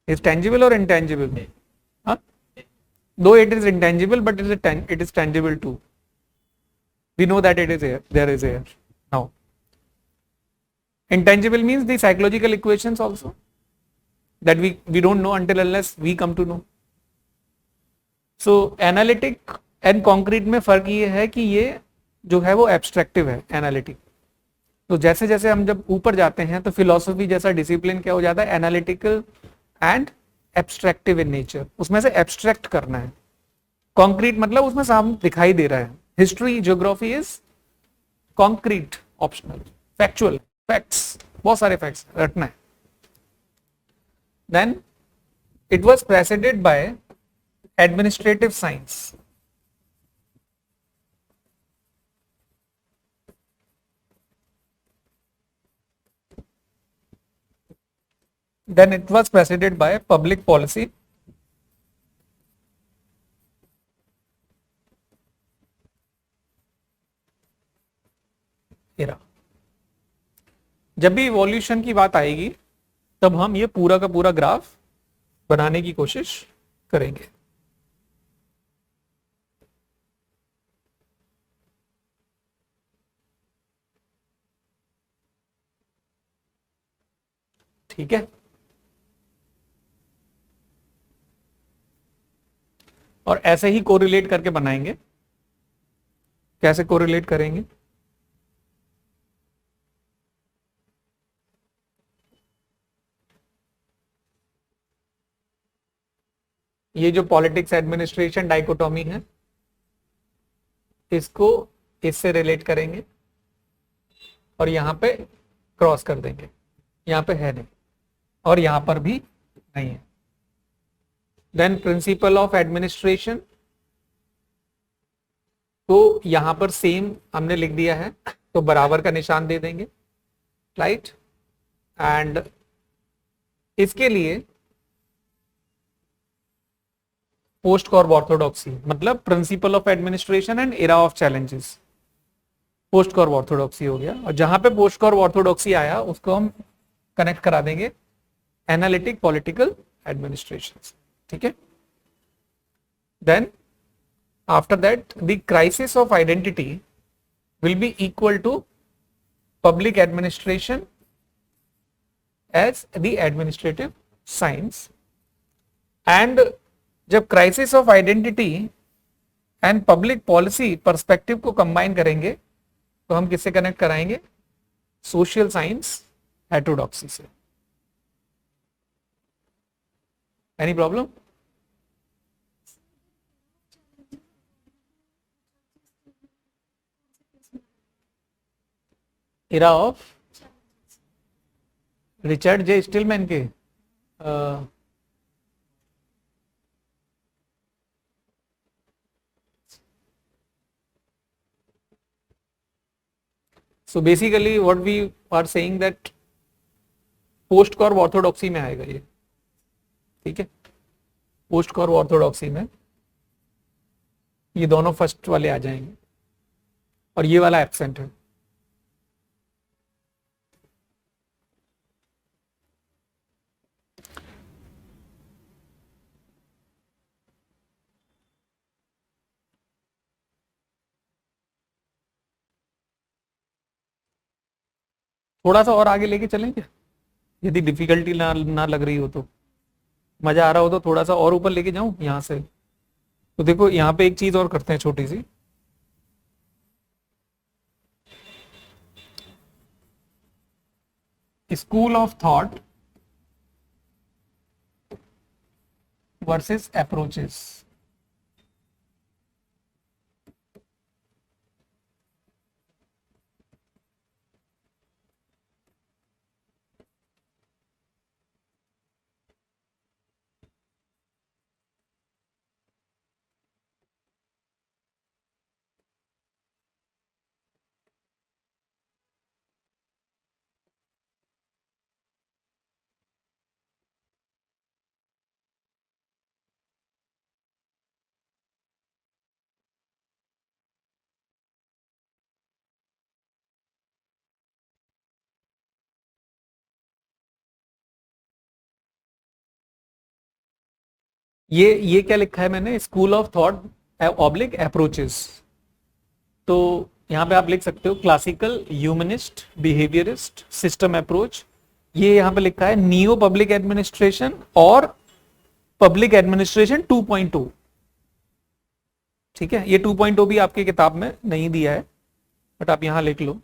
is tangible or intangible? Huh? Though it is intangible, but it is tangible too. We know that it is air. There is air. Now, intangible means the psychological equations also that we don't know until unless we come to know. So analytic and concrete में फर्क ये है कि ये जो है वो एब्स्ट्रैक्टिव है, एनालिटिक। तो जैसे जैसे हम जब ऊपर जाते हैं तो फिलॉसफी जैसा डिसिप्लिन क्या हो जाता है? एनालिटिकल एंड एब्स्ट्रैक्टिव इन नेचर, उसमें से एब्स्ट्रैक्ट करना है। कॉन्क्रीट मतलब उसमें सामने दिखाई दे रहा है। History, geography is concrete, optional, factual, facts, बहुत सारे फैक्ट्स रटना है। Then it was preceded by administrative science. Then it was preceded by public policy, era. जब भी इवोल्यूशन की बात आएगी तब हम ये पूरा का पूरा ग्राफ बनाने की कोशिश करेंगे। ठीक है, और ऐसे ही कोरिलेट करके बनाएंगे। कैसे कोरिलेट करेंगे? ये जो पॉलिटिक्स एडमिनिस्ट्रेशन डाइकोटॉमी है, इसको इससे रिलेट करेंगे और यहां पे क्रॉस कर देंगे। यहां पे है नहीं और यहां पर भी नहीं है। देन प्रिंसिपल ऑफ एडमिनिस्ट्रेशन, तो यहां पर सेम हमने लिख दिया है तो बराबर का निशान दे देंगे, राइट। एंड इसके लिए पोस्ट कॉर्ब ऑर्थोडॉक्सी, मतलब principle of administration and era of challenges, POSDCORB orthodoxy हो गया। और जहां पे पोस्ट कॉर्ब ऑर्थोडॉक्सी आया उसको हम कनेक्ट करा देंगे एनालिटिक पॉलिटिकल एडमिनिस्ट्रेशन, ठीक है। Then after that the crisis of identity will be equal to public administration as the administrative science. And जब crisis of identity and public policy perspective को combine करेंगे तो हम किससे कनेक्ट कराएंगे? सोशल साइंस हेटेरोडॉक्सी से। Any problem? Era of Richard J Stillman के so basically what we are saying that POSDCORB orthodoxy में आएगा ये, ठीक है। पोस्ट कॉर्ब ऑर्थोडॉक्सी में ये दोनों फर्स्ट वाले आ जाएंगे और ये वाला एब्सेंट है। थोड़ा सा और आगे लेके चलें क्या, यदि डिफिकल्टी ना लग रही हो तो, मजा आ रहा हो तो थोड़ा सा और ऊपर लेके जाऊं यहाँ से। तो देखो यहाँ पे एक चीज और करते हैं छोटी सी। School of thought versus approaches. ये क्या लिखा है मैंने, school of thought oblique approaches. तो यहाँ पे आप लिख सकते हो classical, humanist, behaviourist, system approach. ये यहाँ पे लिखा है नियो पब्लिक एडमिनिस्ट्रेशन और पब्लिक एडमिनिस्ट्रेशन 2.0। ठीक है, ये 2.0 भी आपकी किताब में नहीं दिया है, बट आप यहां लिख लो।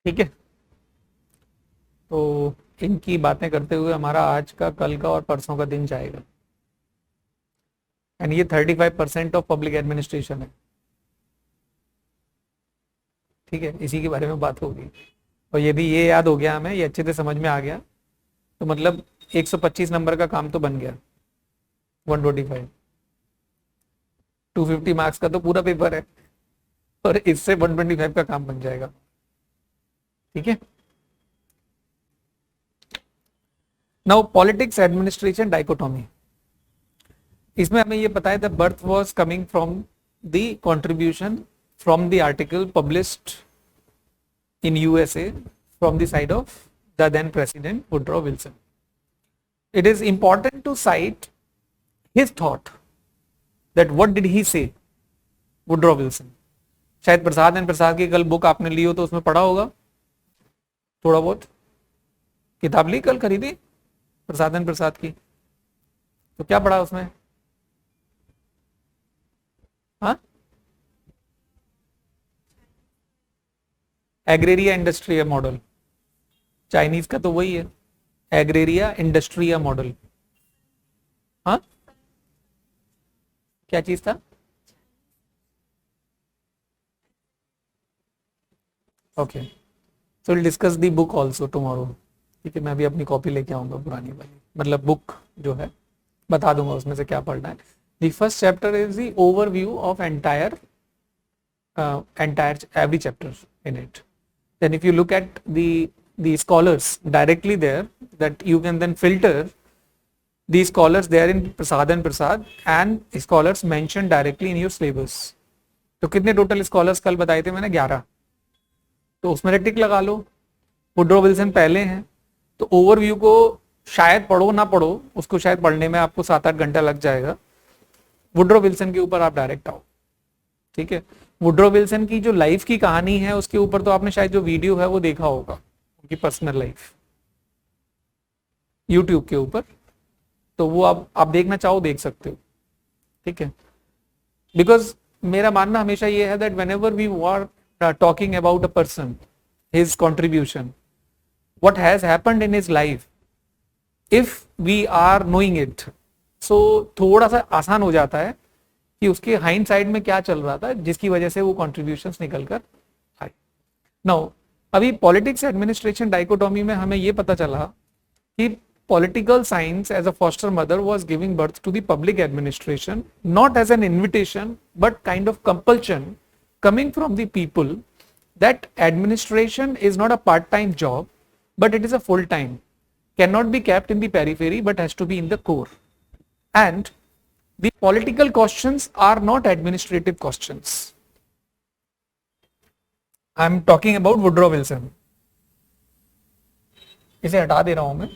ठीक है, तो इनकी बातें करते हुए हमारा आज का, कल का और परसों का दिन जाएगा। एंड ये 35% ऑफ पब्लिक एडमिनिस्ट्रेशन है। ठीक है, इसी के बारे में बात होगी। और यदि ये याद हो गया हमें, ये अच्छे से समझ में आ गया, तो मतलब 125 नंबर का काम तो बन गया। 125, 250 मार्क्स का तो पूरा पेपर है, और इससे 125 का काम बन जाएगा। ठीक है, नाउ पॉलिटिक्स एडमिनिस्ट्रेशन डाइकोटोमी। इसमें हमें ये पता है the birth was coming from the contribution from the article published in USA from the side of the then president Woodrow Wilson. It is important to cite his thought that what did he say, Woodrow Wilson. शायद प्रसाद and प्रसाद की कल book आपने ली हो तो उसमें पढ़ा होगा थोड़ा बहुत। किताब ली कल, खरीदी प्रसाद एंड प्रसाद की, तो क्या पढ़ा उसमें? हाँ, एग्रेरिया इंडस्ट्रिया मॉडल। चाइनीज का तो वही है, एग्रेरिया इंडस्ट्रिया मॉडल। हाँ, क्या चीज था? Okay, so will discuss the book also tomorrow. ठीक है, मैं भी अपनी कॉपी लेके आऊंगा पुरानी वाली, मतलब बुक जो है बता दूंगा उसमें से क्या पढ़ना है। The first chapter is the overview of entire every chapter in it. Then if you look at the scholars directly there, that you can then filter the scholars there in Prasad and Prasad and scholars mentioned directly in your syllabus. तो कितने total scholars कल बताए थे मैंने? 11। तो उसमें टिक लगा लो। Woodrow Wilson पहले हैं, तो ओवरव्यू को शायद पढ़ो ना पढ़ो, उसको शायद पढ़ने में आपको 7-8 घंटा लग जाएगा। वुडरो विल्सन के ऊपर आप डायरेक्ट आओ। ठीक है, वुडरो विल्सन की जो लाइफ की कहानी है उसके ऊपर तो आपने शायद जो वीडियो है वो देखा होगा, उनकी पर्सनल लाइफ यूट्यूब के ऊपर, तो वो आप देखना चाहो देख सकते हो। ठीक है, बिकॉज मेरा मानना हमेशा ये है that whenever we are talking about a person, his contribution, what has happened in his life, if we are knowing it, so थोड़ा सा आसान हो जाता है कि उसके हाइंड साइड में क्या चल रहा था जिसकी वजह से वो कॉन्ट्रीब्यूशंस निकल कर आए। नाउ अभी पॉलिटिक्स एडमिनिस्ट्रेशन डाइकोटोमी में हमें ये पता चला कि political science as a foster mother was giving birth to the public administration, not as an invitation, but kind of compulsion coming from the people that administration is not a part-time job, but it is a full-time, cannot be kept in the periphery, but has to be in the core. And the political questions are not administrative questions. I'm talking about Woodrow Wilson. इसे हटा दे रहा हूं मैं,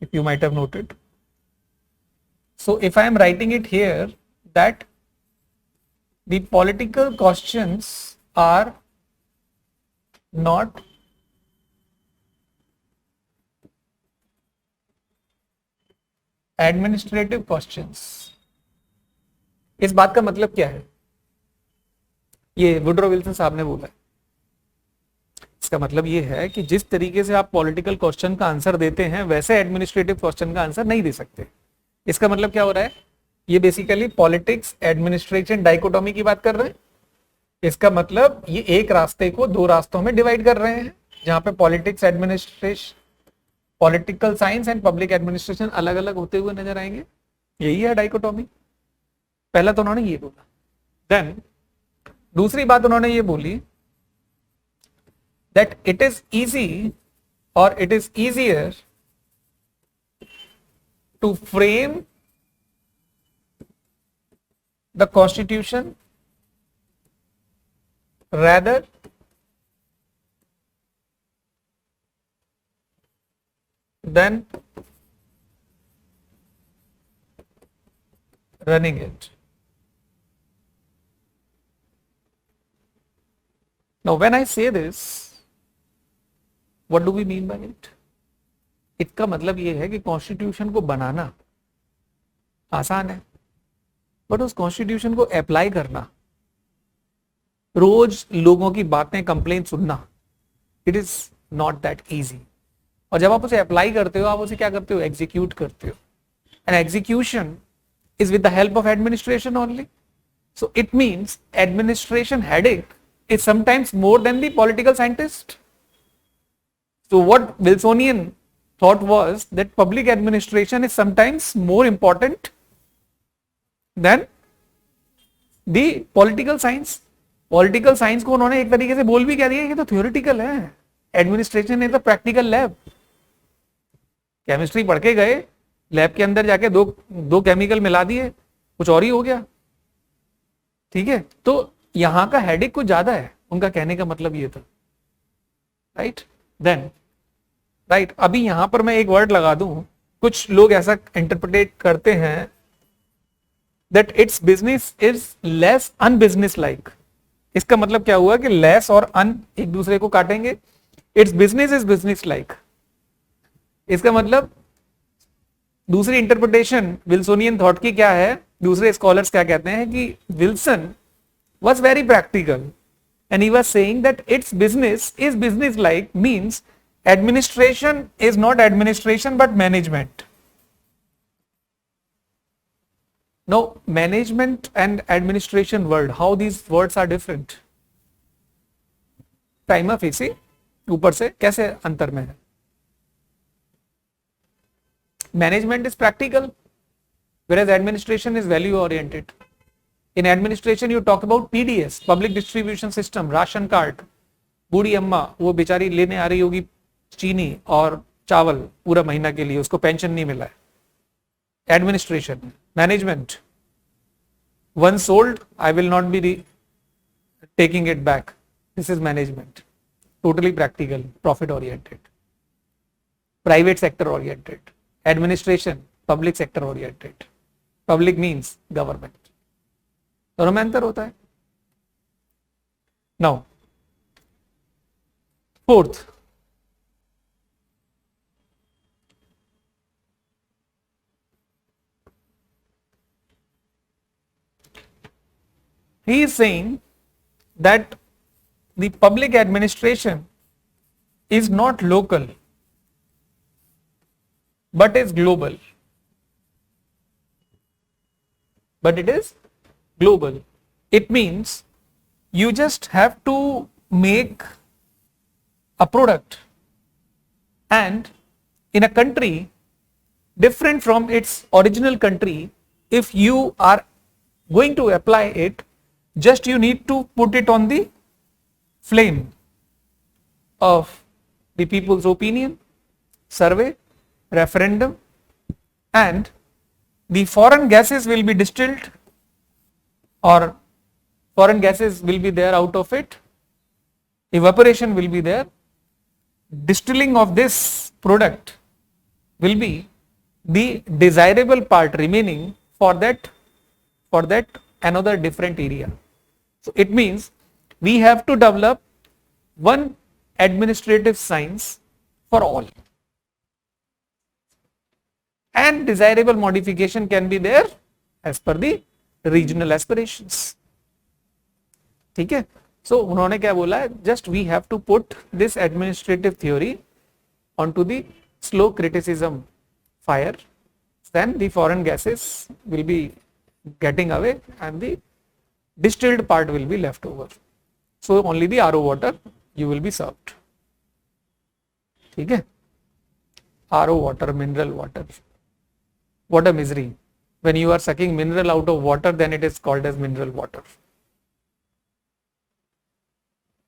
if you might have noted. So if I am writing it here that the political questions are not administrative questions, इस बात का मतलब क्या है? ये वुडरो विल्सन साहब ने बोला है। इसका मतलब ये है कि जिस तरीके से आप पॉलिटिकल क्वेश्चन का आंसर देते हैं वैसे एडमिनिस्ट्रेटिव क्वेश्चन का आंसर नहीं दे सकते। इसका मतलब क्या हो रहा है? ये बेसिकली पॉलिटिक्स एडमिनिस्ट्रेशन डाइकोटोमी की बात कर रहे हैं। इसका मतलब ये एक रास्ते को दो रास्तों में डिवाइड कर रहे हैं, जहां पे politics administration, political science and public administration अलग अलग होते हुए नजर आएंगे। यही है डाइकोटोमी। पहला तो उन्होंने ये बोला। देन दूसरी बात उन्होंने ये बोली that it is easy or it is easier to frame the constitution rather than running it. Now when I say this, What do we mean by it? इसका मतलब ये है कि कॉन्स्टिट्यूशन को बनाना आसान है, बट उस कॉन्स्टिट्यूशन को अप्लाई करना, रोज लोगों की बातें, कंप्लेंट सुनना, it is not that easy. और जब आप उसे अप्लाई करते हो, आप उसे क्या करते हो? एग्जीक्यूट करते हो। And execution is with the help of administration only. So it means administration headache is sometimes more than the political scientist. So what Wilsonian thought was that public administration is sometimes more important than the political science. Political science को उन्होंने एक तरीके से बोल भी क्या दिया, ये तो theoretical है, administration is a practical lab. Chemistry पढ़ के गए, लैब के अंदर जाके दो केमिकल मिला दिए, कुछ और ही हो गया। ठीक है, तो यहां का हेडेक कुछ ज्यादा है, उनका कहने का मतलब ये था। राइट, देन राइट, अभी यहां पर मैं एक वर्ड लगा दूं, कुछ लोग ऐसा इंटरप्रेट करते हैं that it's business is less unbusinesslike. इसका मतलब क्या हुआ कि लेस और अन एक दूसरे को काटेंगे। It's business is business like, इसका मतलब दूसरी इंटरप्रिटेशन विल्सोनियन थॉट की क्या है, दूसरे स्कॉलर्स क्या कहते हैं कि Wilson was very practical and he was saying that its business is business like, means administration is not administration but management. Now management and administration word, how these words are different? Prima facie ऊपर से कैसे अंतर में है? Management is practical whereas administration is value oriented. In administration you talk about PDS, public distribution system, ration card, बूढ़ी अम्मा वो बेचारी लेने आ रही होगी चीनी और चावल पूरा महीना के लिए, उसको पेंशन नहीं मिला है। Administration, management, one sold I will not be taking it back, this is management, totally practical, profit oriented. Private sector oriented, administration public sector oriented. Public means government, दोनों में अंतर होता है। Now fourth, he is saying that the public administration is not local but is global, but it is global. It means you just have to make a product, and in a country different from its original country, if you are going to apply it, just you need to put it on the flame of the people's opinion, survey, referendum, and the foreign gases will be distilled, or foreign gases will be there out of it, evaporation will be there, distilling of this product will be the desirable part remaining for that another different area. So it means we have to develop one administrative science for all, and desirable modification can be there as per the regional aspirations. ठीक है. So उन्होंने क्या बोला है, just we have to put this administrative theory onto the slow criticism fire, then the foreign gases will be getting away and the distilled part will be left over. So only the RO water you will be served. ठीक है. RO water, mineral water. What a misery. When you are sucking mineral out of water, then it is called as mineral water.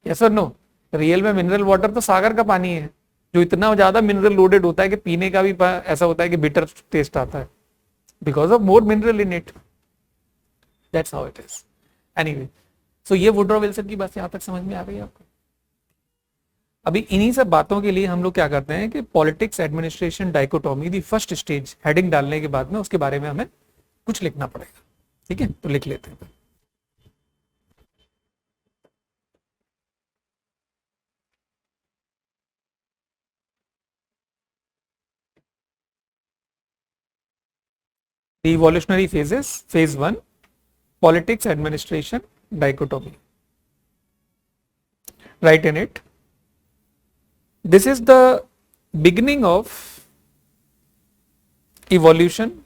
Yes or no? Real में mineral water तो सागर का पानी है, जो इतना ज्यादा मिनरल लोडेड होता है कि पीने का भी ऐसा होता है कि बिटर टेस्ट आता है, because of more mineral in it. That's how it is. Anyway, so ये वुड्रो विल्सन की बात यहाँ तक समझ में आ गई आपको. अभी इन्हीं सब बातों के लिए हम लोग क्या करते हैं कि politics administration dichotomy the first stage heading डालने के बाद में उसके बारे में हमें कुछ लिखना पड़ेगा. ठीक है, तो लिख लेते हैं. The evolutionary phases. Phase 1, politics administration dichotomy. Write in it. This is the beginning of evolution.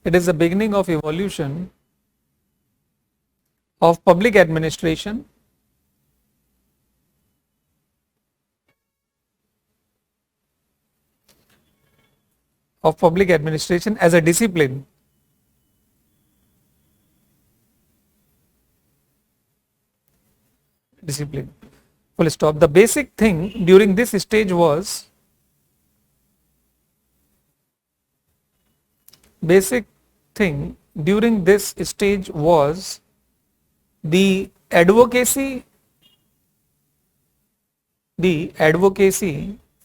It is the beginning of evolution of public administration as a discipline. Full stop. The basic thing during this stage was the advocacy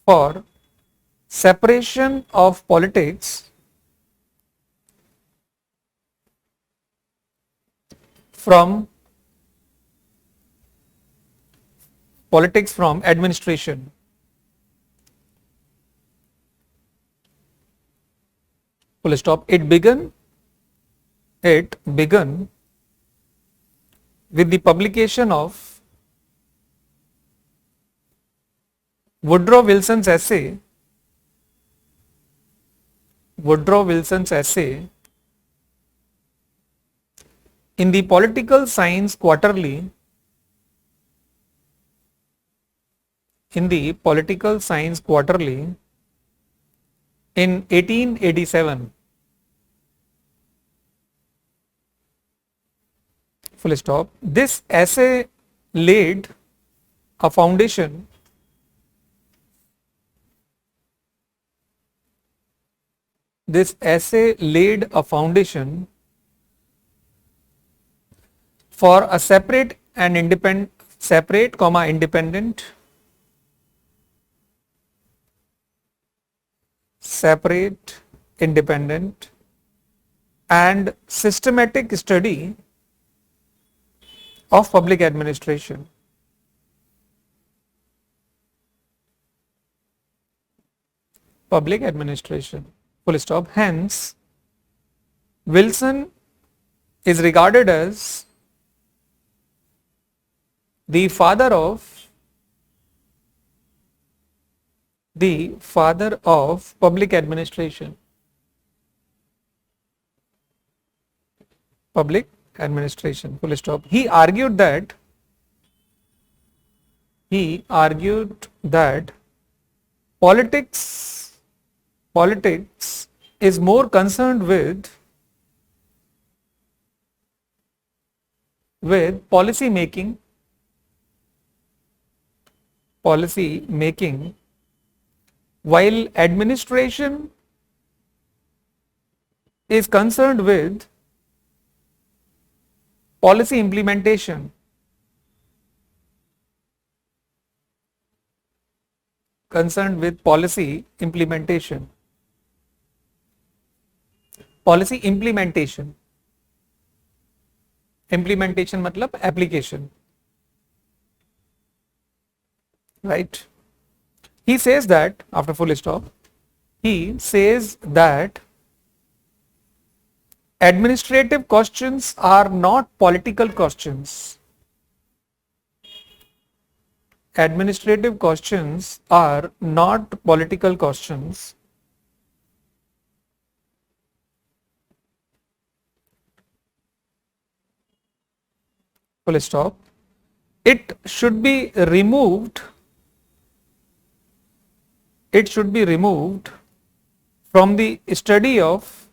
for separation of politics from administration. Full stop. It began with the publication of Woodrow Wilson's essay in the Political Science Quarterly in 1887. Full stop. This essay laid a foundation for a separate, independent and systematic study of public administration. Full stop. Hence, Wilson is regarded as the father of public administration. Full stop. He argued that Politics is more concerned with policy making, while administration is concerned with policy implementation. Concerned with policy implementation. Policy implementation. Implementation मतलब application. Right? He says that, after full stop, he says that administrative questions are not political questions. Administrative questions are not political questions. Full stop. It should be removed. It should be removed from the study of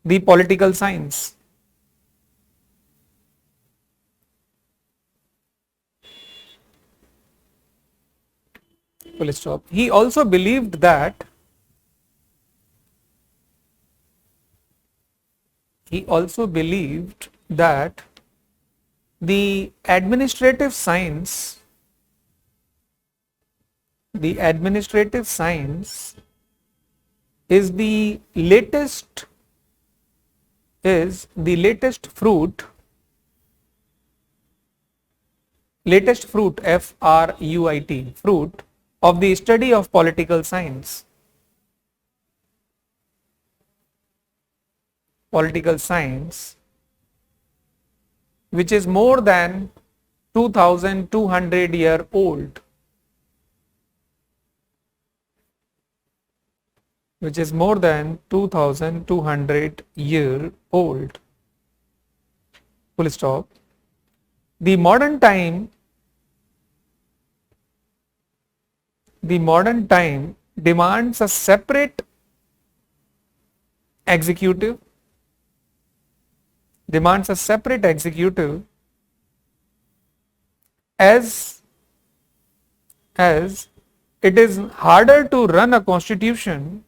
the political science. Full stop. He also believed that the administrative science is the latest fruit fruit of the study of political science. Political science, which is more than 2200 year old. Which is more than 2200 year old. Full stop. The modern time demands a separate executive, as it is harder to run a constitution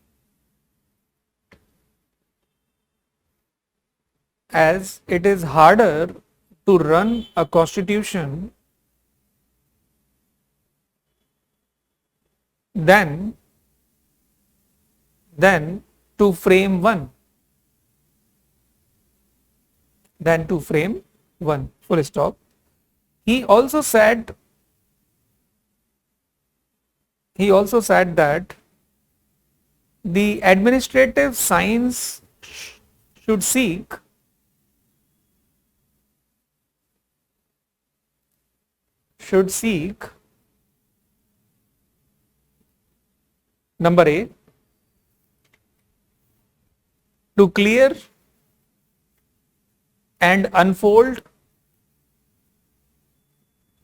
than to frame one. Full stop. He also said that the administrative science should seek number A, to clear and unfold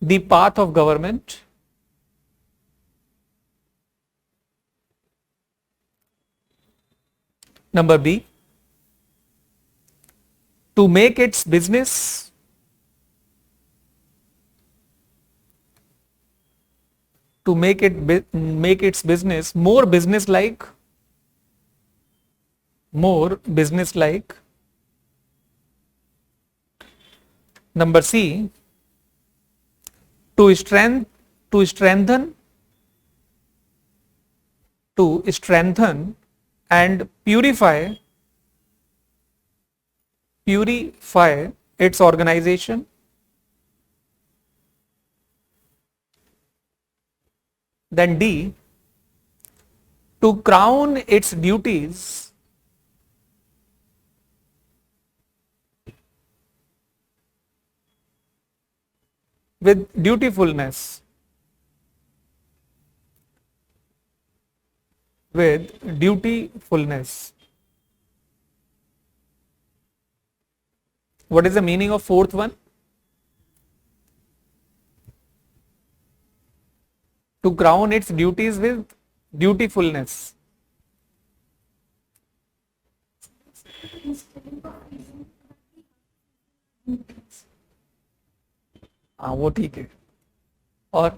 the path of government. Number B, to make its business more business-like. Number C, to strengthen and purify its organization. Then D, to crown its duties with dutifulness. What is the meaning of fourth one? to crown its duties with dutifulness. हाँ वो ठीक है. और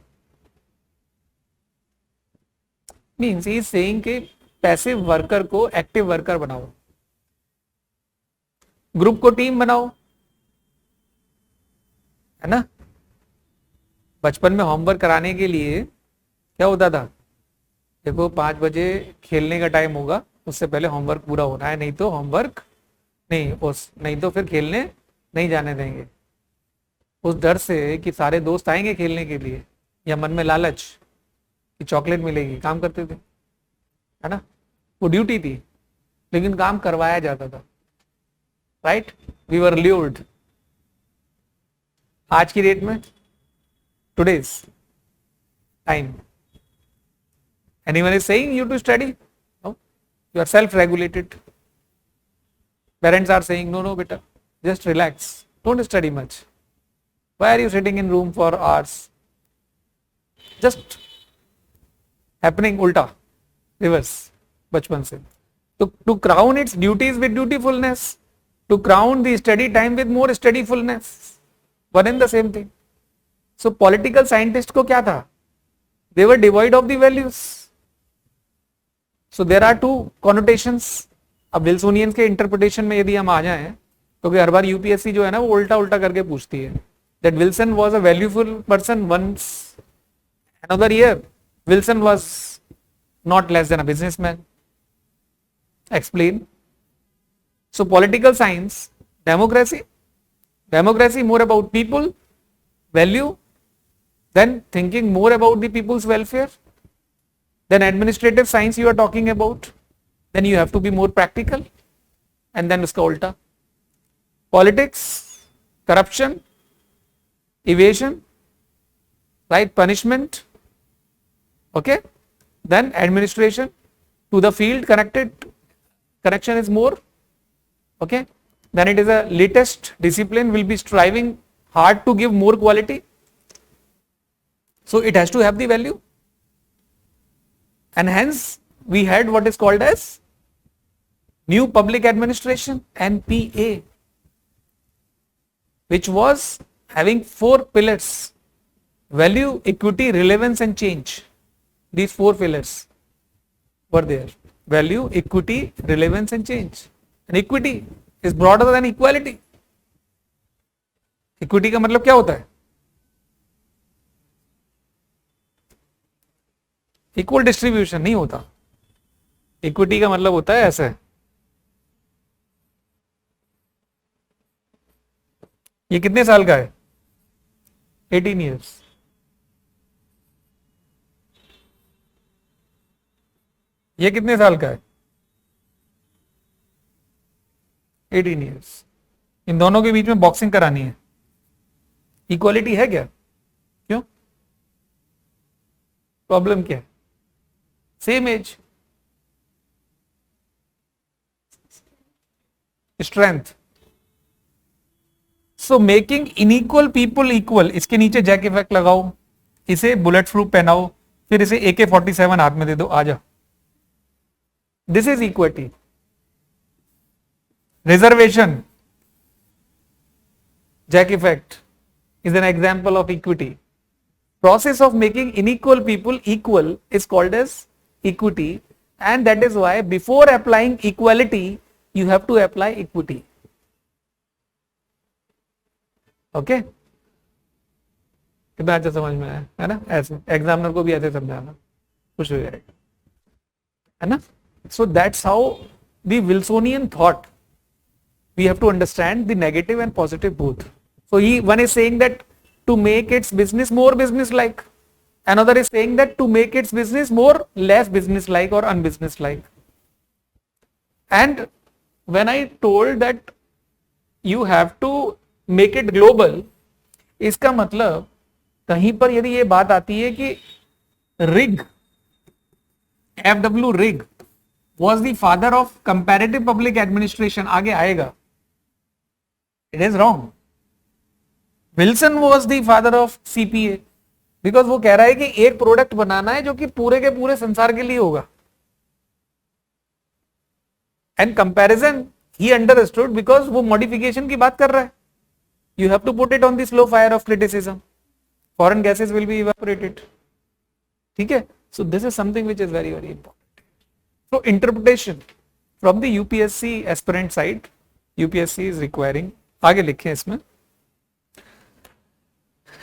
means he saying कि passive worker को active worker बनाओ, group को team बनाओ, है ना. बचपन में होमवर्क कराने के लिए क्या होता था, देखो 5 बजे खेलने का टाइम होगा, उससे पहले होमवर्क पूरा होना है, नहीं तो होमवर्क नहीं तो फिर खेलने नहीं जाने देंगे. उस डर से कि सारे दोस्त आएंगे खेलने के लिए, या मन में लालच कि चॉकलेट मिलेगी, काम करते थे, है ना. वो ड्यूटी थी लेकिन काम करवाया जाता था. Right, we were lured. आज की डेट में, today's time, anyone is saying you to study? No, you are self-regulated. Parents are saying no beta, just relax, don't study much. Why are you sitting in room for hours? Just happening ulta, reverse, बचपन से. To crown its duties with dutifulness, to crown the study time with more studyfulness, one and the same thing. So political scientists को क्या था, they were devoid of the values. So there are two connotations. अब Wilsonian के interpretation में यदि हम आ जाएं, क्योंकि हर बार यूपीएससी जो है ना वो उल्टा उल्टा करके पूछती है. That Wilson was a valuable person once. Another year, Wilson was not less than a businessman. Explain. So political science, democracy more about people, value, then thinking more about the people's welfare. Then administrative science you are talking about, then you have to be more practical, and then uska ulta. Politics, corruption, evasion, right, punishment, okay. Then administration, to the field connection is more, okay. Then it is a latest discipline, will be striving hard to give more quality, so it has to have the value. And hence we had what is called as New Public Administration, NPA, which was having 4 pillars: value, equity, relevance and change. These 4 pillars were there: value, equity, relevance and change. And equity is broader than equality. Equity का मतलब क्या होता है? Equal distribution नहीं होता. Equity का मतलब होता है ऐसे, ये कितने साल का है? 18 years. ये कितने साल का है? 18 years. इन दोनों के बीच में बॉक्सिंग करानी है. इक्वालिटी है क्या? क्यों? प्रॉब्लम क्या है? Same age, strength. So making unequal people equal, इसके नीचे जैक इफेक्ट लगाओ, इसे बुलेट प्रूफ पहनाओ, फिर इसे AK-47 हाथ में दे दो, आजा. This is equity. Reservation, Jack effect is an example of equity. Process of making unequal people equal is called as equity, and that is why before applying equality you have to apply equity. Okay? कितना अच्छा समझ में आया है ना? ऐसे examiner को भी ऐसे समझाना, खुश हो जाएगा, है ना? So that's how the Wilsonian thought. We have to understand the negative and positive both. So one is saying that to make its business more business-like. Another is saying that to make its business more less business-like or unbusiness-like. And when I told that you have to make it global, इसका मतलब कहीं पर यदि ये बात आती है कि rig, FW Rigg was the father of comparative public administration, आगे आएगा. It is wrong. Wilson was the father of CPA because वो कह रहा है कि एक प्रोडक्ट बनाना है जो कि पूरे के पूरे संसार के लिए होगा. एंड कंपैरिजन ही अंडरस्टूड बिकॉज वो मॉडिफिकेशन की बात कर रहा है. You have to put it on the slow fire of criticism. Foreign gases will be evaporated. ठीक है. So this is something which is very very important. So interpretation from the UPSC aspirant side, UPSC is requiring. आगे लिखें इसमें,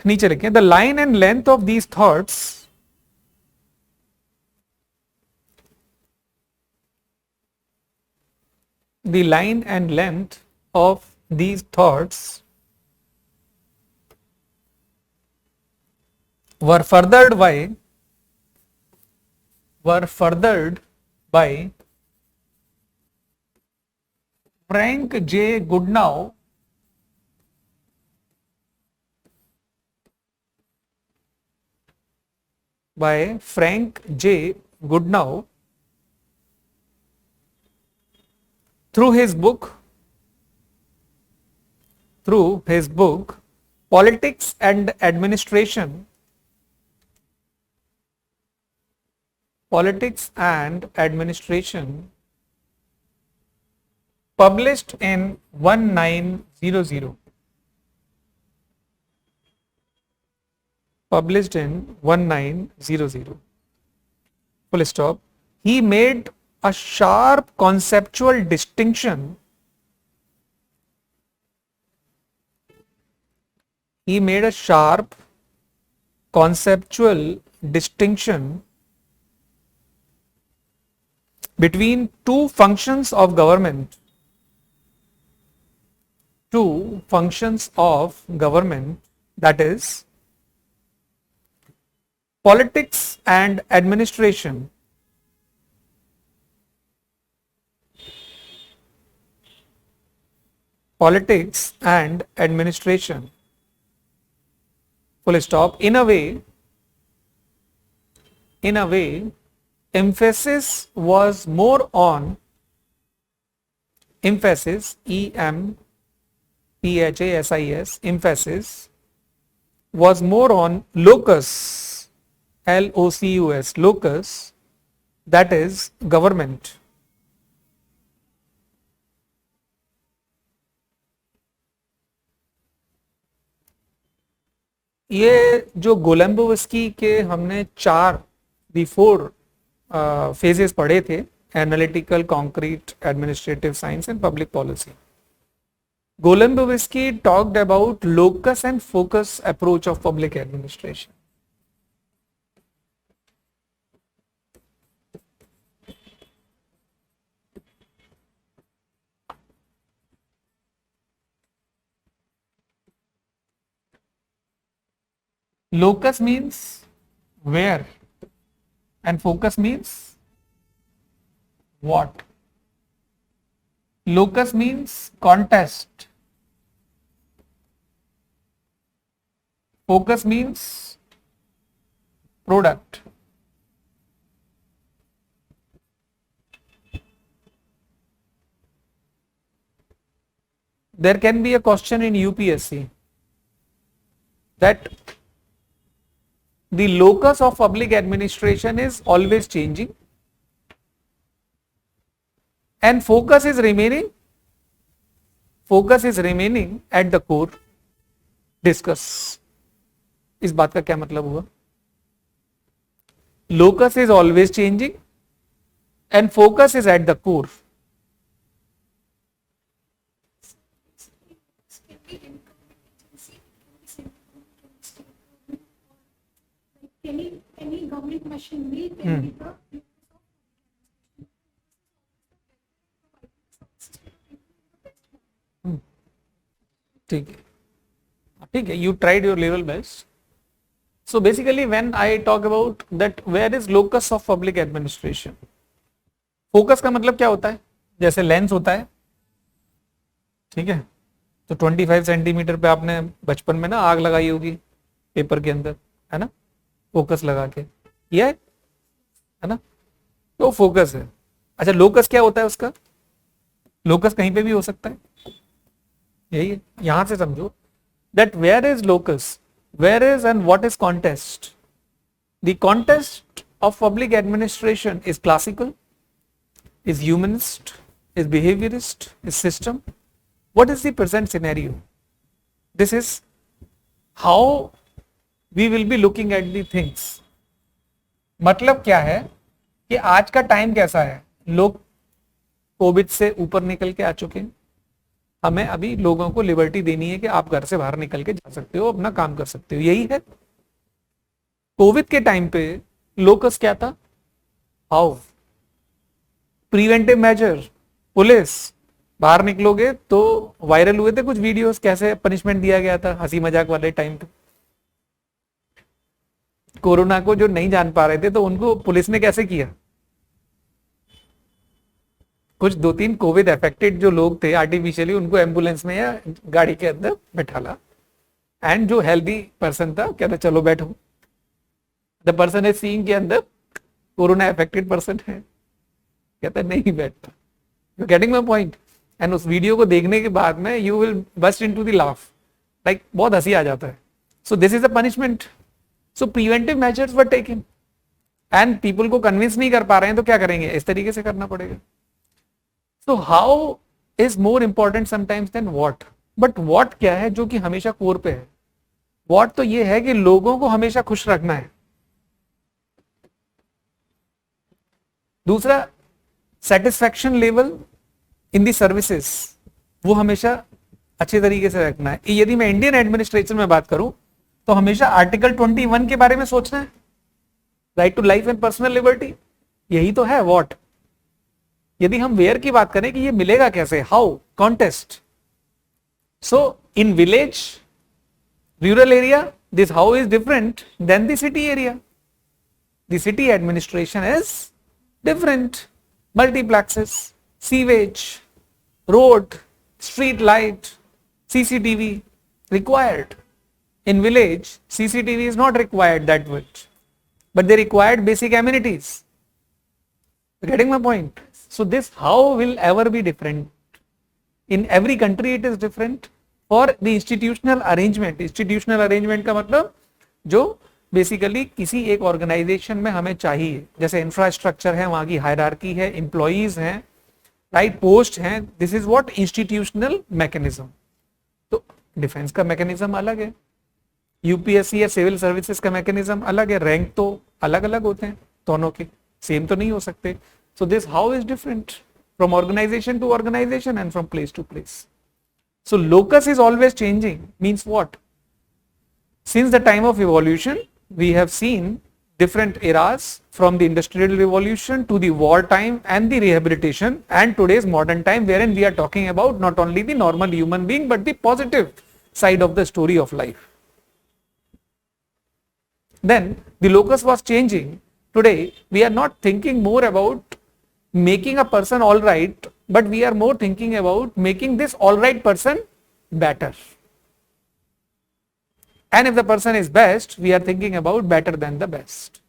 नीचे लिखें, the line and length of these thoughts the line and length of these thoughts were furthered by Frank J. Goodnow through his book Politics and Administration, published in 1900. Full stop. He made a sharp conceptual distinction between two functions of government, that is politics and administration. Full stop. In a way, emphasis was more on emphasis was more on locus, locus, that is government. ये जो गोलेम्बोवस्की के हमने 4 before phases पढ़े थे, analytical, concrete, administrative science and public policy. Golembiewski talked about locus and focus approach of public administration. Locus means where and focus means what. Locus means context. Focus means product. There can be a question in UPSC that the locus of public administration is always changing and focus is remaining at the core. Discuss. इस बात का क्या मतलब हुआ? Locus is always changing and focus is at the core. Any government machinery can be the ठीक है, you tried your level best. So basically when I talk about that where is locus of public administration, focus का मतलब क्या होता है? जैसे lens होता है, ठीक है, तो 25 सेंटीमीटर पे आपने बचपन में ना आग लगाई होगी पेपर के अंदर, है ना, फोकस लगा के, ये है ना, तो फोकस है. अच्छा, लोकस क्या होता है उसका? लोकस कहीं पे भी हो सकता है, यही है. यहां से समझो that where is locus, Where is and what is contest? The contest of public administration is classical, is humanist, is behaviorist, is system. What is the present scenario? This is how we will be looking at the things. मतलब क्या है कि आज का time कैसा है, लोग Covid से ऊपर निकल के आ चुके हैं, हमें अभी लोगों को लिबर्टी देनी है कि आप घर से बाहर निकल के जा सकते हो, अपना काम कर सकते हो, यही है। कोविड के टाइम पे लोकस क्या था? हाउ प्रिवेंटिव मेजर, पुलिस, बाहर निकलोगे तो वायरल हुए थे कुछ वीडियोस, कैसे पनिशमेंट दिया गया था हंसी मजाक वाले टाइम पे। कोरोना को जो नहीं जान पा रहे थे तो उनको पुलिस ने कैसे किया, कुछ 2-3 कोविड अफेक्टेड जो लोग थे आर्टिफिशियली उनको एम्बुलेंस में या गाड़ी के अंदर बैठाला, एंड जो हेल्दी पर्सन था कहता चलो बैठो, द पर्सन इज सीइंग के अंदर कोरोना अफेक्टेड पर्सन है, कहता नहीं बैठता। You getting my point? And उस वीडियो को देखने के बाद में you will bust into the laugh, like बहुत हंसी आ जाता है। So this is a punishment. So preventive measures were taken, and people को कन्विंस नहीं कर पा रहे हैं तो क्या करेंगे, इस तरीके से करना पड़ेगा। So how is more important sometimes than what. But what क्या है जो कि हमेशा कोर पे है? व्हाट तो ये है कि लोगों को हमेशा खुश रखना है। दूसरा, satisfaction level in the services, वो हमेशा अच्छे तरीके से रखना है। यदि मैं इंडियन एडमिनिस्ट्रेशन में बात करूं तो हमेशा आर्टिकल 21 के बारे में सोचना है, right to life and personal liberty, यही तो है व्हाट। यदि हम वेयर की बात करें कि ये मिलेगा कैसे, how, contest. So in village, rural area, this how is different than the city area. The city administration is different, multiplexes, sewage, road, street light, CCTV required. In village, CCTV is not required that much, but they required basic amenities. Getting my point? So this how will ever be different. In every country it is different. For the institutional arrangement का मतलब जो basically किसी एक organisation में हमें चाहिए, जैसे infrastructure है, वहां की हायरार्की है, एम्प्लॉइज हैं, राइट, पोस्ट हैं, this is what institutional mechanism. तो डिफेंस का मैकेनिज्म अलग है, यूपीएससी या सिविल सर्विसेज का मैकेनिज्म अलग है, रैंक तो अलग अलग होते हैं, दोनों के सेम तो नहीं हो सकते। So this how is different from organisation to organisation and from place to place. So locus is always changing means what? Since the time of evolution, we have seen different eras from the industrial revolution to the war time and the rehabilitation and today's modern time, wherein we are talking about not only the normal human being but the positive side of the story of life. Then the locus was changing. Today we are not thinking more about making a person all right, but we are more thinking about making this all right person better. And if the person is best, we are thinking about better than the best.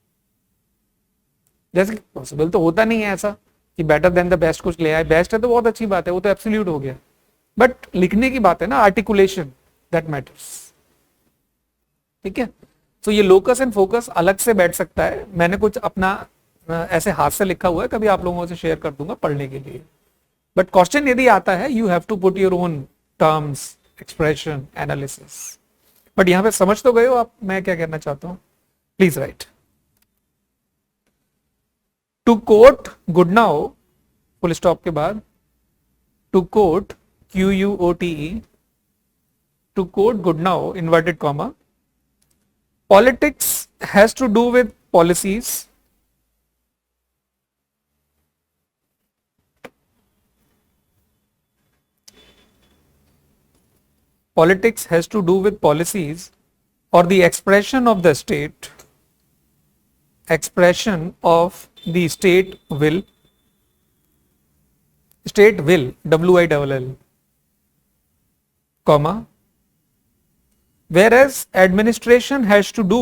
जैसे possible तो होता नहीं है ऐसा कि better than the best कुछ ले आए, बेस्ट है तो बहुत अच्छी बात है, वो तो एब्सोल्यूट हो गया, बट लिखने की बात है ना, आर्टिकुलेशन दैट मैटर्स। ठीक है, तो ये लोकस एंड फोकस अलग से बैठ सकता है। मैंने कुछ अपना ऐसे हाथ से लिखा हुआ है, कभी आप लोगों से शेयर कर दूंगा पढ़ने के लिए। बट क्वेश्चन यदि आता है, you have to put your own terms, expression, analysis. But यहां पे समझ तो गए हो आप मैं क्या कहना चाहता हूं? Please write. To quote Goodnow, full stop के बाद, to quote QUOTE, to quote Goodnow inverted comma, politics has to do with policies, politics has to do with policies or the expression of the state, expression of the state will, WILL, comma, whereas administration has to do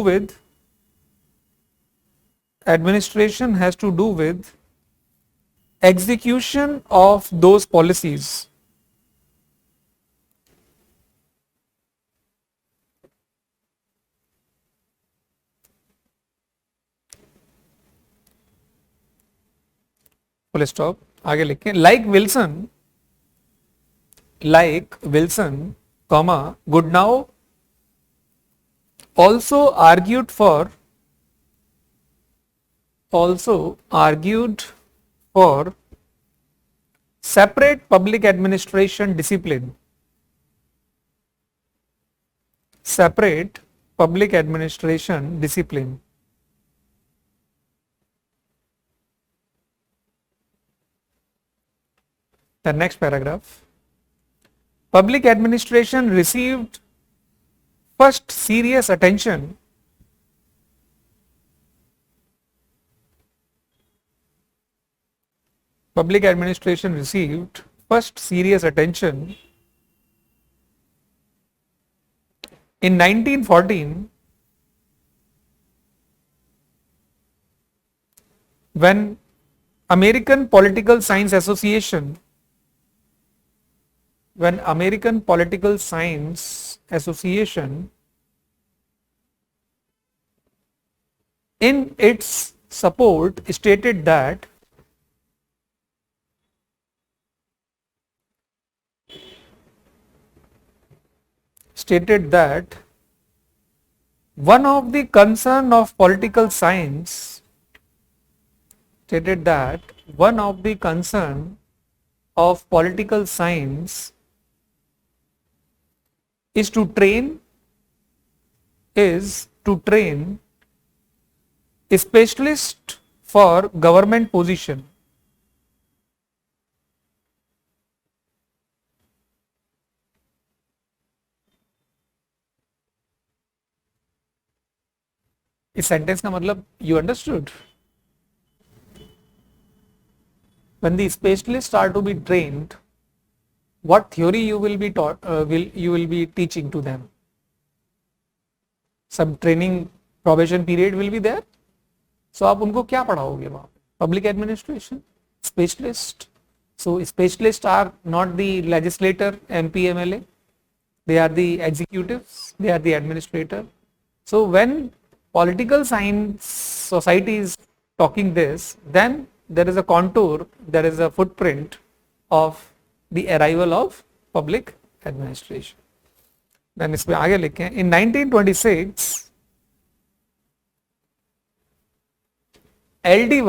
with execution of those policies. Full stop, आगे लिखें like Wilson comma Goodnow also argued for separate public administration discipline, separate public administration discipline. The next paragraph, public administration received first serious attention public administration received first serious attention in 1914 when American Political Science Association in its support stated that one of the concern of political science stated that one of the concern of political science is to train specialist for government position. इस sentence का मतलब you understood? When the specialists are to be trained, what theory you will be taught, you will be teaching to them? Some training probation period will be there. So आप उनको क्या पढ़ाओगे वहाँ पे? Public administration, specialist. So specialists are not the legislator, MP, MLA. They are the executives. They are the administrator. So when political science society is talking this, then there is a contour, there is a footprint of the arrival of public administration. Then इसमें आगे लिखें, in 1926 L.D.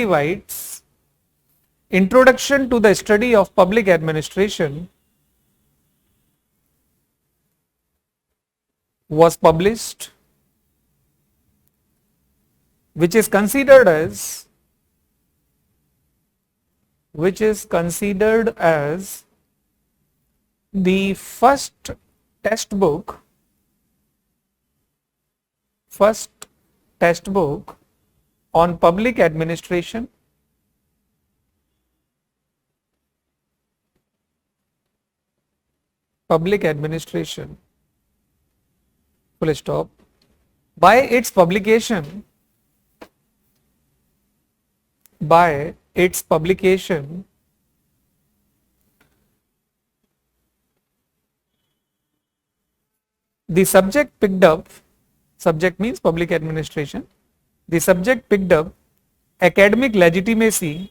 White's Introduction to the Study of Public Administration was published, which is considered as the first textbook on public administration full stop. By its publication the subject picked up, subject means public administration, the subject picked up academic legitimacy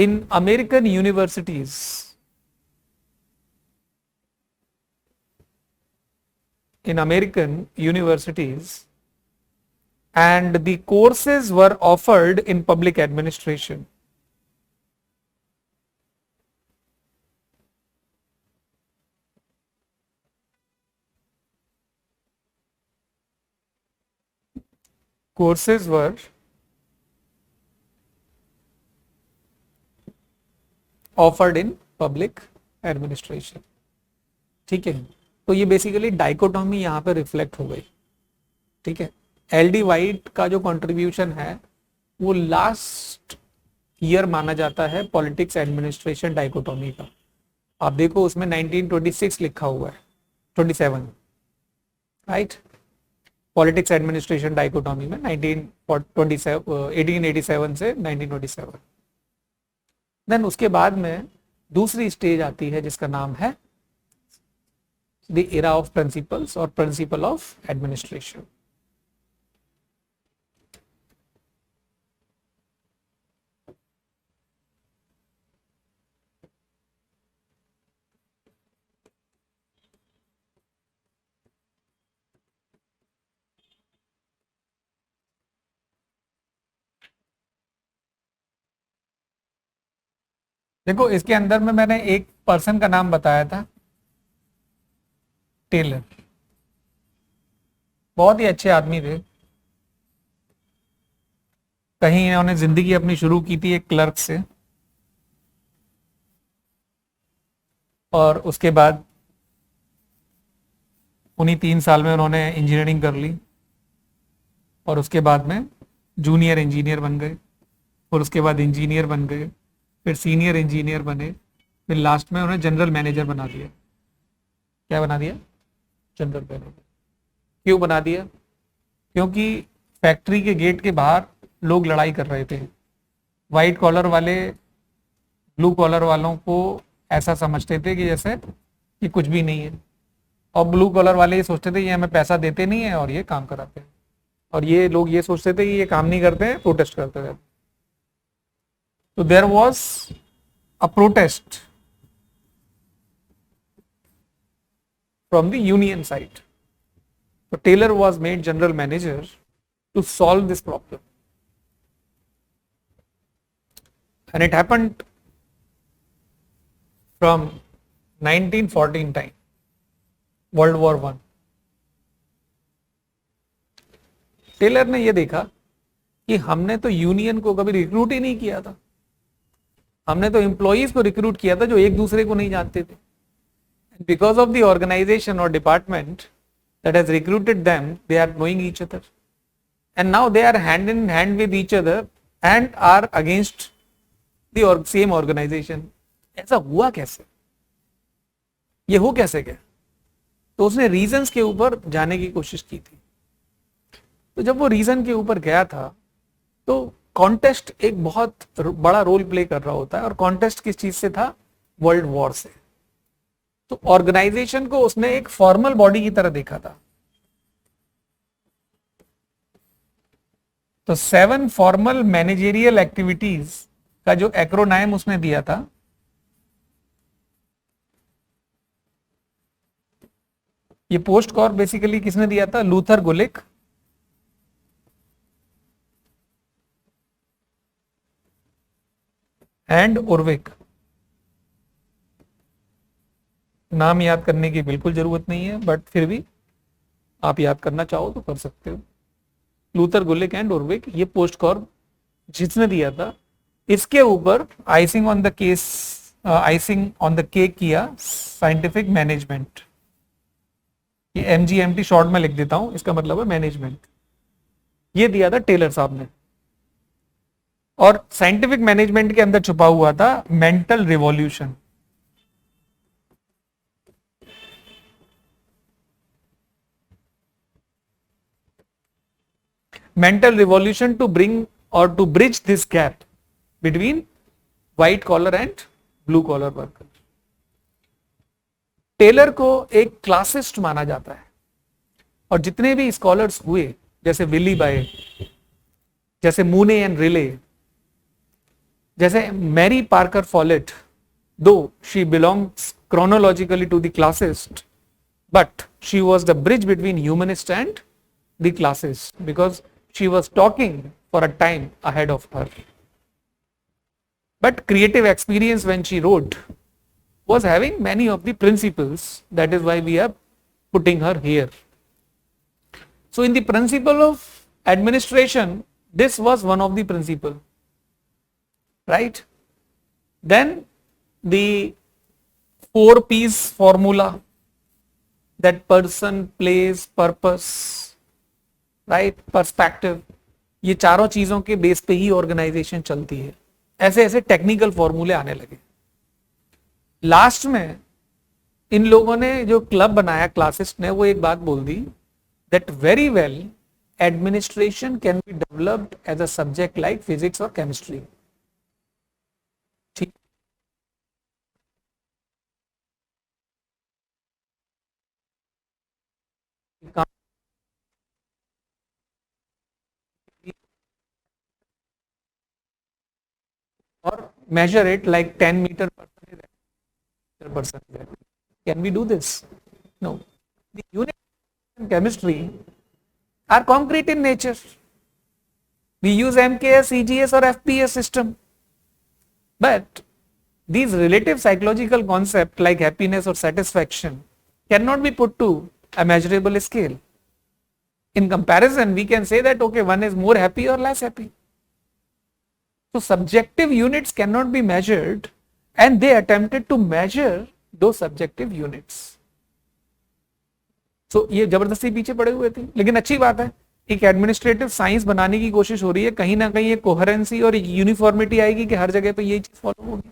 in American universities. And the courses were offered in public administration. Courses were offered in public administration. ठीक है, तो ये basically dichotomy यहाँ पे reflect हो गई. ठीक है, एल.डी. वाइट का जो कंट्रीब्यूशन है वो लास्ट ईयर माना जाता है पॉलिटिक्स एडमिनिस्ट्रेशन डाइकोटॉमी का. आप देखो उसमें 1926 लिखा हुआ है, 27, राइट. पॉलिटिक्स एडमिनिस्ट्रेशन डाइकोटॉमी में 1887 से 1927. देन उसके बाद में दूसरी स्टेज आती है जिसका नाम है द एरा ऑफ प्रिंसिपल्स और प्रिंसिपल ऑफ एडमिनिस्ट्रेशन। देखो इसके अंदर में मैंने एक पर्सन का नाम बताया था, टेलर। बहुत ही अच्छे आदमी थे। कहीं इन्होंने जिंदगी अपनी शुरू की थी एक क्लर्क से, और उसके बाद उन्हीं 3 साल में उन्होंने इंजीनियरिंग कर ली, और उसके बाद में जूनियर इंजीनियर बन गए, और उसके बाद इंजीनियर बन गए, फिर सीनियर इंजीनियर बने, फिर लास्ट में उन्हें जनरल मैनेजर बना दिया। क्या बना दिया? General manager. क्यों बना दिया? क्योंकि फैक्ट्री के गेट के बाहर लोग लड़ाई कर रहे थे। वाइट कॉलर वाले ब्लू कॉलर वालों को ऐसा समझते थे कि जैसे कि कुछ भी नहीं है, और ब्लू कॉलर वाले ये सोचते थे ये हमें पैसा देते नहीं है और ये काम कराते हैं, और ये लोग ये सोचते थे कि ये काम नहीं करते हैं, प्रोटेस्ट करते थे। तो there was a protest from the union side. So Taylor was made general manager to solve this problem, and it happened from 1914 time, World War I. Taylor ने ये देखा कि हमने तो यूनियन को कभी रिक्रूट ही नहीं किया था, हमने तो एम्प्लॉइज को रिक्रूट किया था जो एक दूसरे को नहीं जानते थे। बिकॉज ऑफ द ऑर्गेनाइजेशन और department that has recruited them, they are knowing each other, and now they are hand in hand with each other and are against the same organization. ऐसा हुआ कैसे? ये हो कैसे गया? तो उसने रीजंस के ऊपर जाने की कोशिश की थी। तो जब वो रीजन के ऊपर गया था तो कॉन्टेस्ट एक बहुत बड़ा रोल प्ले कर रहा होता है, और कॉन्टेस्ट किस चीज से था? वर्ल्ड वॉर से। तो ऑर्गेनाइजेशन को उसने एक फॉर्मल बॉडी की तरह देखा था। तो 7 फॉर्मल मैनेजेरियल एक्टिविटीज का जो एक्रोनाइम उसने दिया था, ये पोस्ट कॉर्प बेसिकली किसने दिया था? Luther Gulick and Urwick. नाम याद करने की बिल्कुल जरूरत नहीं है, बट फिर भी आप याद करना चाहो तो कर सकते हो। लूथर गुलिक एंड उर्विक, ये पोस्ट कॉर्प जिसने दिया था, इसके ऊपर icing on the case, icing on the cake किया साइंटिफिक मैनेजमेंट। ये MGMT शॉर्ट में लिख देता हूं, इसका मतलब है मैनेजमेंट। ये दिया था टेलर साहब ने, और साइंटिफिक मैनेजमेंट के अंदर छुपा हुआ था mental revolution. mental revolution to bring or to bridge this gap between white collar and blue collar worker. Taylor को एक क्लासिस्ट माना जाता है, और जितने भी स्कॉलर्स हुए जैसे विली बाय, जैसे मूने एंड रिले, जैसे मैरी पार्कर फॉलेट, दो she belongs chronologically to the classist, but she was the bridge between humanist and the classist because she was talking for a time ahead of her. But creative experience when she wrote was having many of the principles. That is why we are putting her here. So in the principle of administration, this was one of the principle, right? Then the 4 P's formula, that person, place, purpose, right, perspective, ये चारों चीजों के base पे ही organisation चलती है। ऐसे ऐसे technical फॉर्मूले आने लगे। लास्ट में इन लोगों ने जो क्लब बनाया क्लासिस्ट ने, वो एक बात बोल दी that very well administration can be developed as a subject like physics और केमिस्ट्री। ठीक, measure it like 10 meter person. Can we do this? No. The units in chemistry are concrete in nature. We use MKS, EGS or FPS system. But these relative psychological concepts like happiness or satisfaction cannot be put to a measurable scale. In comparison, we can say that okay, one is more happy or less happy. So subjective units cannot be measured and they attempted to measure those subjective units. So ये जबरदस्ती पीछे पड़े हुए थे, लेकिन अच्छी बात है एक एडमिनिस्ट्रेटिव साइंस बनाने की कोशिश हो रही है, कहीं ना कहीं एक कोहेरेंसी और यूनिफॉर्मिटी आएगी कि हर जगह पे यही चीज फॉलो होगी.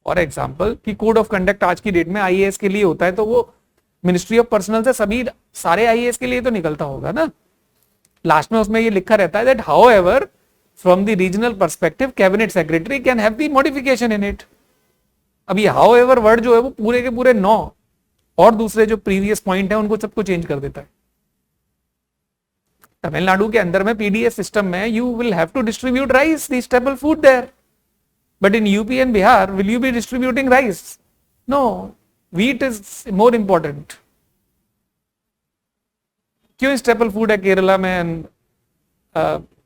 फॉर एग्जाम्पल कि कोड ऑफ कंडक्ट आज की डेट में आईएएस के लिए होता है तो वो मिनिस्ट्री ऑफ पर्सनल से सभी सारे आईएएस के लिए तो निकलता होगा ना. लास्ट में उसमें ये लिखा रहता है that how ever from the regional perspective cabinet secretary can have the modification in it. अब ये हाउ एवर वर्ड जो है वो पूरे के पूरे 9 और दूसरे जो प्रीवियस पॉइंट है उनको सबको चेंज कर देता है. तमिलनाडु के अंदर में पीडीएस सिस्टम में you will have to distribute rice the staple food there, but in UP and Bihar will you be distributing rice? No, wheat is more important. क्यों स्टेपल फूड है केरला में एंड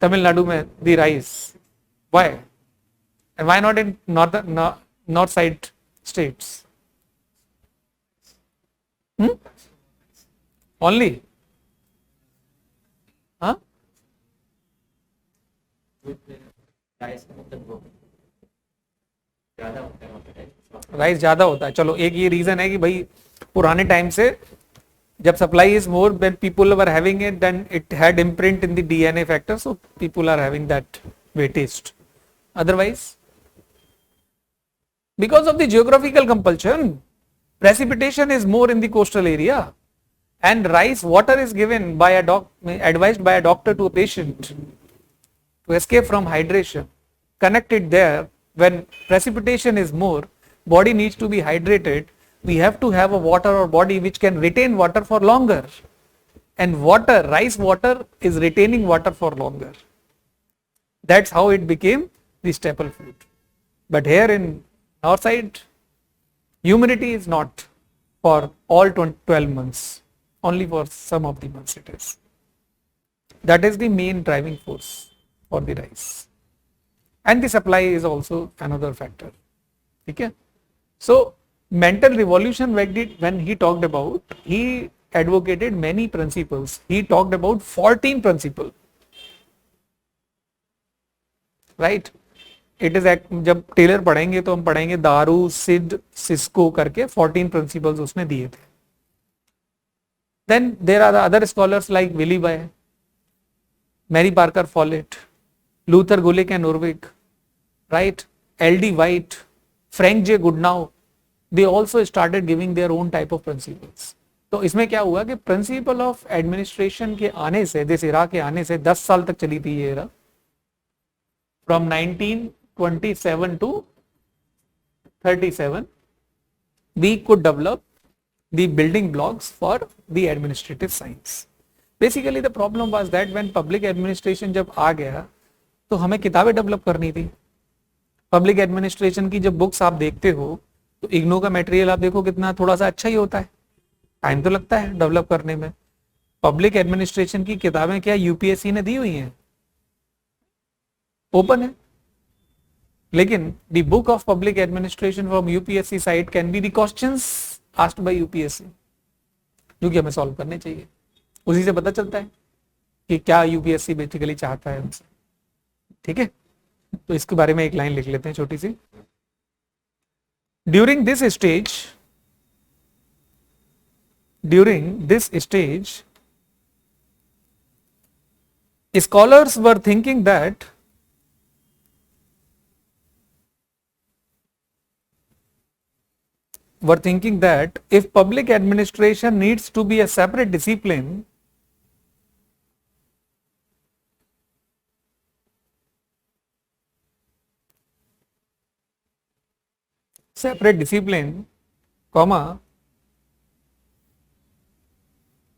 तमिलनाडु में the rice? Why and why not in north side states? Only हाँ rice ज्यादा होता है. चलो एक ये रीजन है कि भाई पुराने टाइम से जब supply is more when people were having it then it had imprint in the DNA factor, so people are having that weightage. Otherwise because of the geographical compulsion precipitation is more in the coastal area and rice water is given by advised by a doctor to a patient to escape from hydration. Connect it there. When precipitation is more, body needs to be hydrated. We have to have a water or body which can retain water for longer, and water, rice water is retaining water for longer. That's how it became the staple food. But here in north side, humidity is not for all 12 months, only for some of the months it is. That is the main driving force for the rice. And the supply is also another factor. Okay? So mental revolution when he talked about, he advocated many principles. He talked about 14 principles. Right? It is जब Taylor पढ़ेंगे तो हम पढ़ेंगे दारू Sid Cisco करके 14 principles उसने दिए थे. Then there are other scholars like Willoughby, Mary Parker Follett, Luther Gulick and Urwick, right, LD. White, Frank J Goodnow. They also started giving their own type of principles. तो इसमें क्या हुआ कि principal of administration के आने से, this इरा के आने से 10 साल तक चली थी ये इरा, from 1927 to 37, we could develop the building blocks for the administrative science. Basically the problem was that when public administration जब आ गया तो हमें किताबें डेवलप करनी थी. पब्लिक एडमिनिस्ट्रेशन की जब बुक्स आप देखते हो तो इग्नो का मटेरियल आप देखो कितना थोड़ा सा अच्छा ही होता है, टाइम तो लगता है डेवलप करने में. पब्लिक एडमिनिस्ट्रेशन की किताबें क्या यूपीएससी ने दी हुई हैं? ओपन है. लेकिन the book of public administration from UPSC site can be the questions asked by UPSC, जो कि हमें सॉल्व करने चाहिए. उसी से पता चलता है कि क्या यूपीएससी बेसिकली चाहता है हमसे. ठीक है, तो इसके बारे में एक लाइन लिख लेते हैं छोटी सी. During this stage scholars were thinking that if public administration needs to be a separate discipline, comma,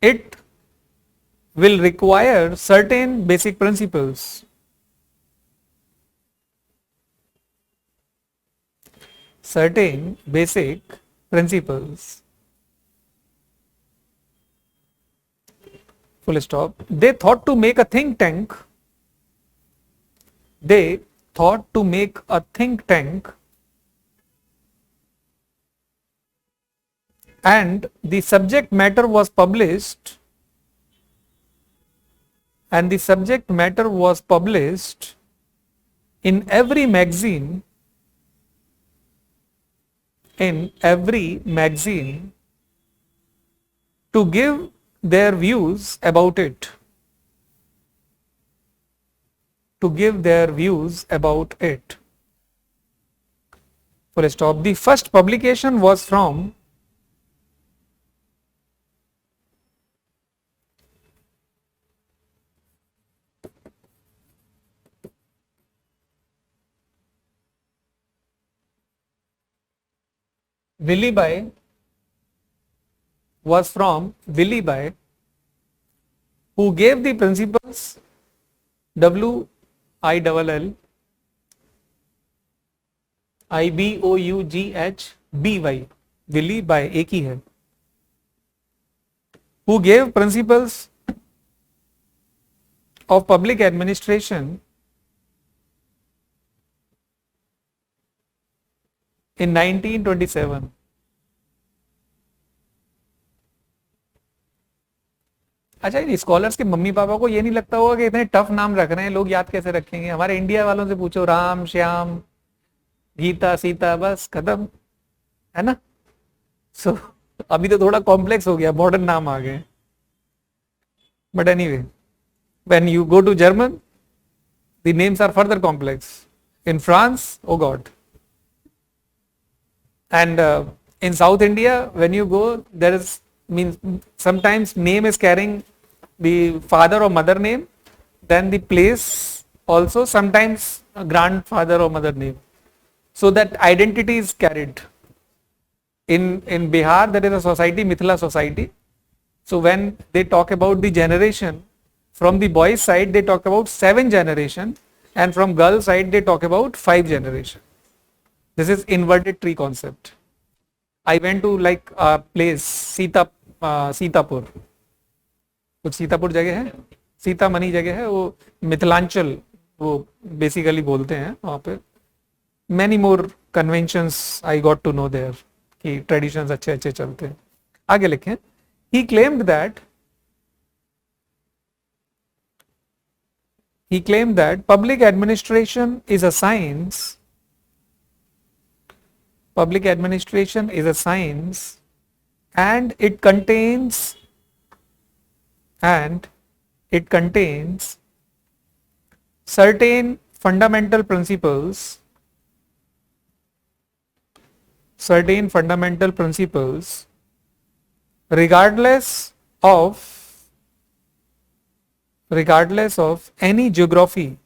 it will require certain basic principles. certain basic principles. Full stop. They thought to make a think tank. They thought to make a think tank, and the subject matter was published, and the subject matter was published in every magazine, in every magazine, to give their views about it, to give their views about it. Full stop. The first publication was from Willoughby, was from Willoughby, who gave the principles Willoughby, Willoughby एक ही है, who gave principles of public administration in 1927. अच्छा, इन scholars के mummy papa को ये नहीं लगता होगा कि इतने टफ नाम रख रहे हैं, लोग याद कैसे रखेंगे? हमारे इंडिया वालों से पूछो, राम श्याम गीता सीता, बस खत्म, है ना? सो अभी तो थोड़ा कॉम्प्लेक्स हो गया, मॉडर्न नाम आ गए. But anyway, when you go to German, the names are further complex. In France, oh god. And in South India, when you go, there is, means sometimes name is carrying the father or mother name, then the place also sometimes grandfather or mother name, so that identity is carried. In Bihar, there is a society, Mithila society. So when they talk about the generation, from the boys side they talk about 7 generation, and from girl side they talk about 5 generation. This is inverted tree concept. I went to like a place, Sitapur, कुछ सीतापुर जगह है, सीतामणि जगह है, वो मिथिलांचल वो basically बोलते हैं वहाँ पे. Many more conventions I got to know there, कि traditions अच्छे अच्छे चलते हैं. आगे लिखें. He claimed that public administration is a science. Public administration is a science, and it contains certain fundamental principles, regardless of any geography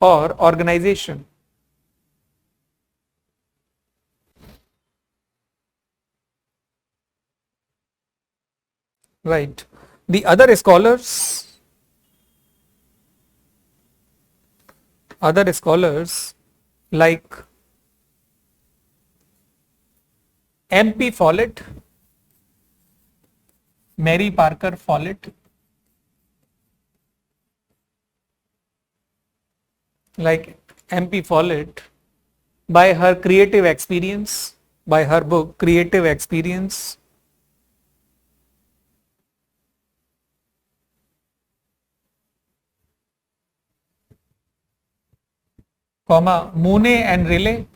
or organization. Right. The other scholars like M.P. Follett, Mary Parker Follett, like M.P. Follett, by her creative experience, by her book Creative Experience, Monet and Riley,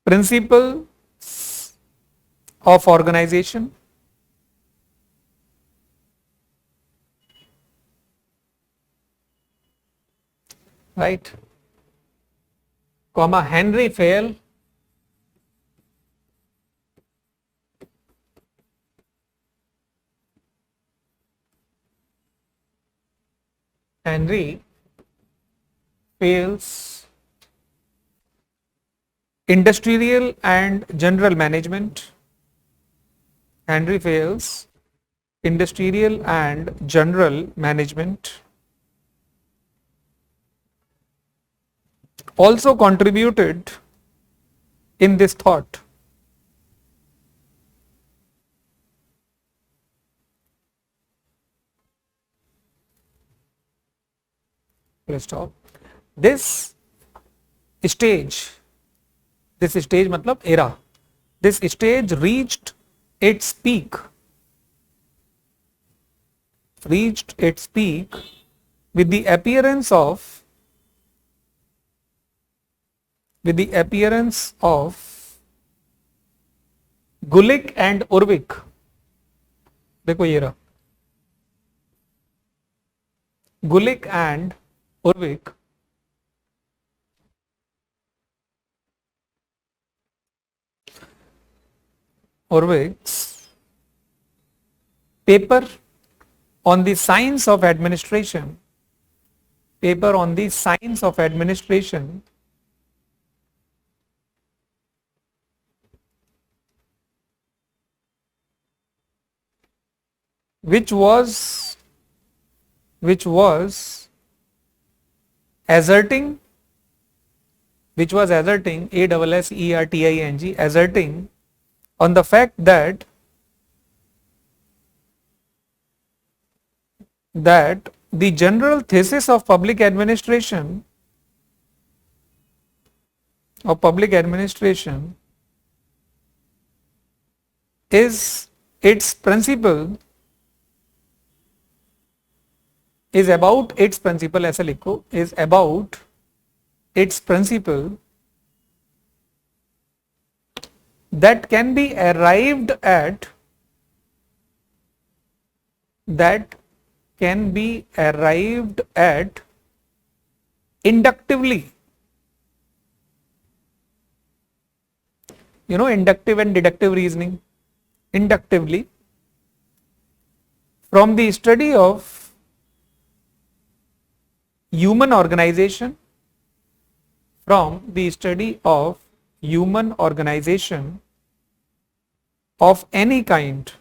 principle of organization, right, Henry Fayol, Fayol's Industrial and General Management, Henry Fayol's Industrial and General Management, also contributed in this thought. Let's stop. This stage, मतलब era, this stage reached its peak with the appearance of Gulick and Urwick. देखो ये रहा, Gulick and Urwick Urwick's paper on the science of administration, which was asserting asserting on the fact that the general thesis of public administration is its principle is about its principle, ऐसे लिखो, is about its principle that can be arrived at inductively. You know, inductive and deductive reasoning. Inductively, from the study of human organization, of any kind,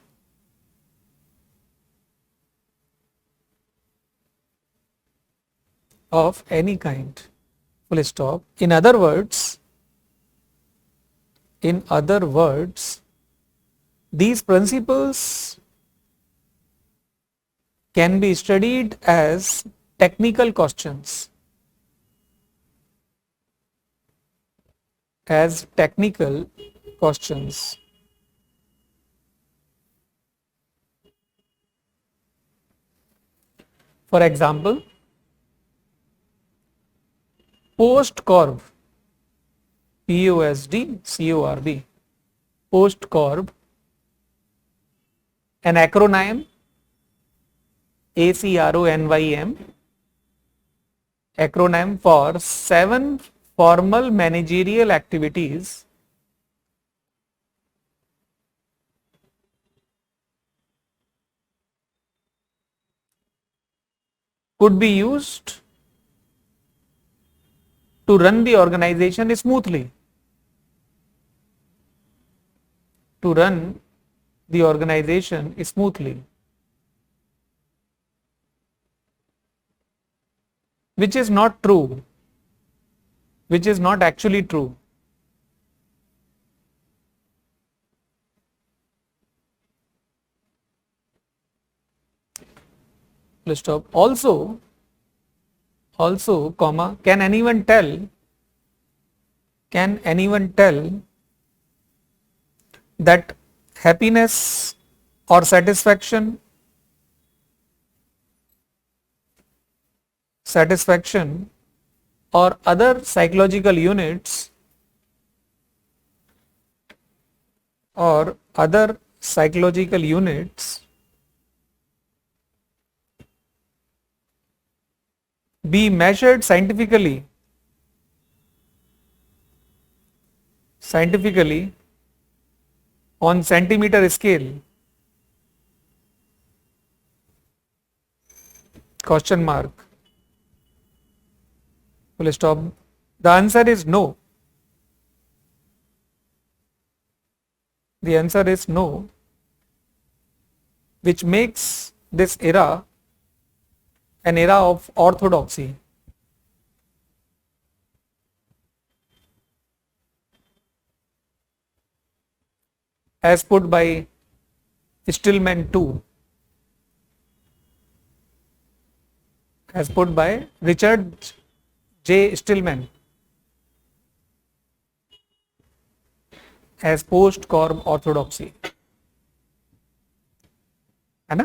full stop. In other words, these principles can be studied as technical questions, For example, post-corb, POSD-CORB, post-corb, an acronym, ACRONYM, acronym for 7 formal managerial activities could be used to run the organization smoothly. Which is not true, which is not actually true. Let's stop. Also, comma, can anyone tell that happiness or satisfaction or other psychological units be measured scientifically on centimeter scale? Question mark. Full stop. The answer is no. The answer is no, which makes this era an era of orthodoxy. As put by Stillman too, as put by Richard J. Stillman as post-Corb orthodoxy, है ना?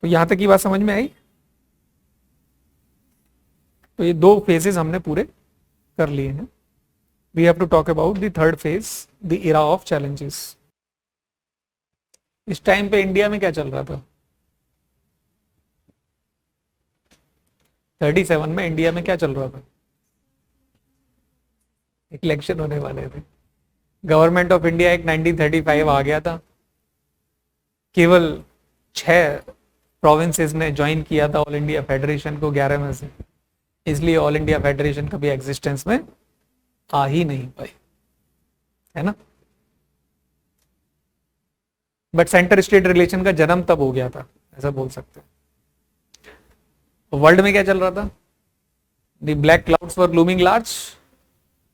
तो यहां तक की बात समझ में आई? तो ये दो फेजेस हमने पूरे कर लिए हैं. We have to talk about the third phase, the era of challenges. इस टाइम पे इंडिया में क्या चल रहा था? 37 में इंडिया में क्या चल रहा था? इलेक्शन होने वाले थे. गवर्नमेंट ऑफ इंडिया एक 1935 आ गया था. केवल 6 प्रोविंसेस ने ज्वाइन किया था ऑल इंडिया फेडरेशन को 11 में से, इसलिए ऑल इंडिया फेडरेशन कभी एग्जिस्टेंस में आ ही नहीं पाई, है ना? बट सेंटर स्टेट रिलेशन का जन्म तब हो गया था, ऐसा बोल सकते हैं. वर्ल्ड में क्या चल रहा था? The black clouds were looming large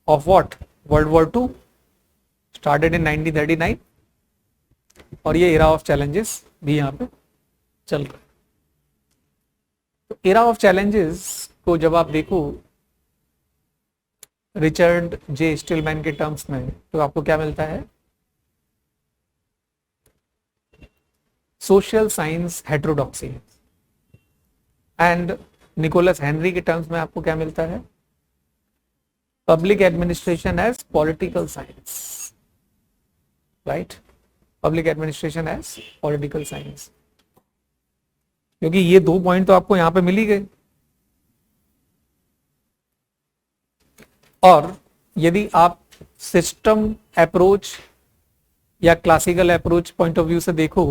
of what? World war 2 started in 1939 और ये एरा ऑफ चैलेंजेस भी यहाँ पे चल रहा है. तो एरा ऑफ चैलेंजेस को जब आप देखो रिचर्ड जे स्टिलमैन के टर्म्स में, तो आपको क्या मिलता है? Social science heterodoxy. And Nicholas Henry के टर्म्स में आपको क्या मिलता है? Public administration as political science. Right, public administration as political science. क्योंकि ये 2 पॉइंट तो आपको यहां पे मिल ही गए. और यदि आप सिस्टम अप्रोच या classical approach point of view से देखो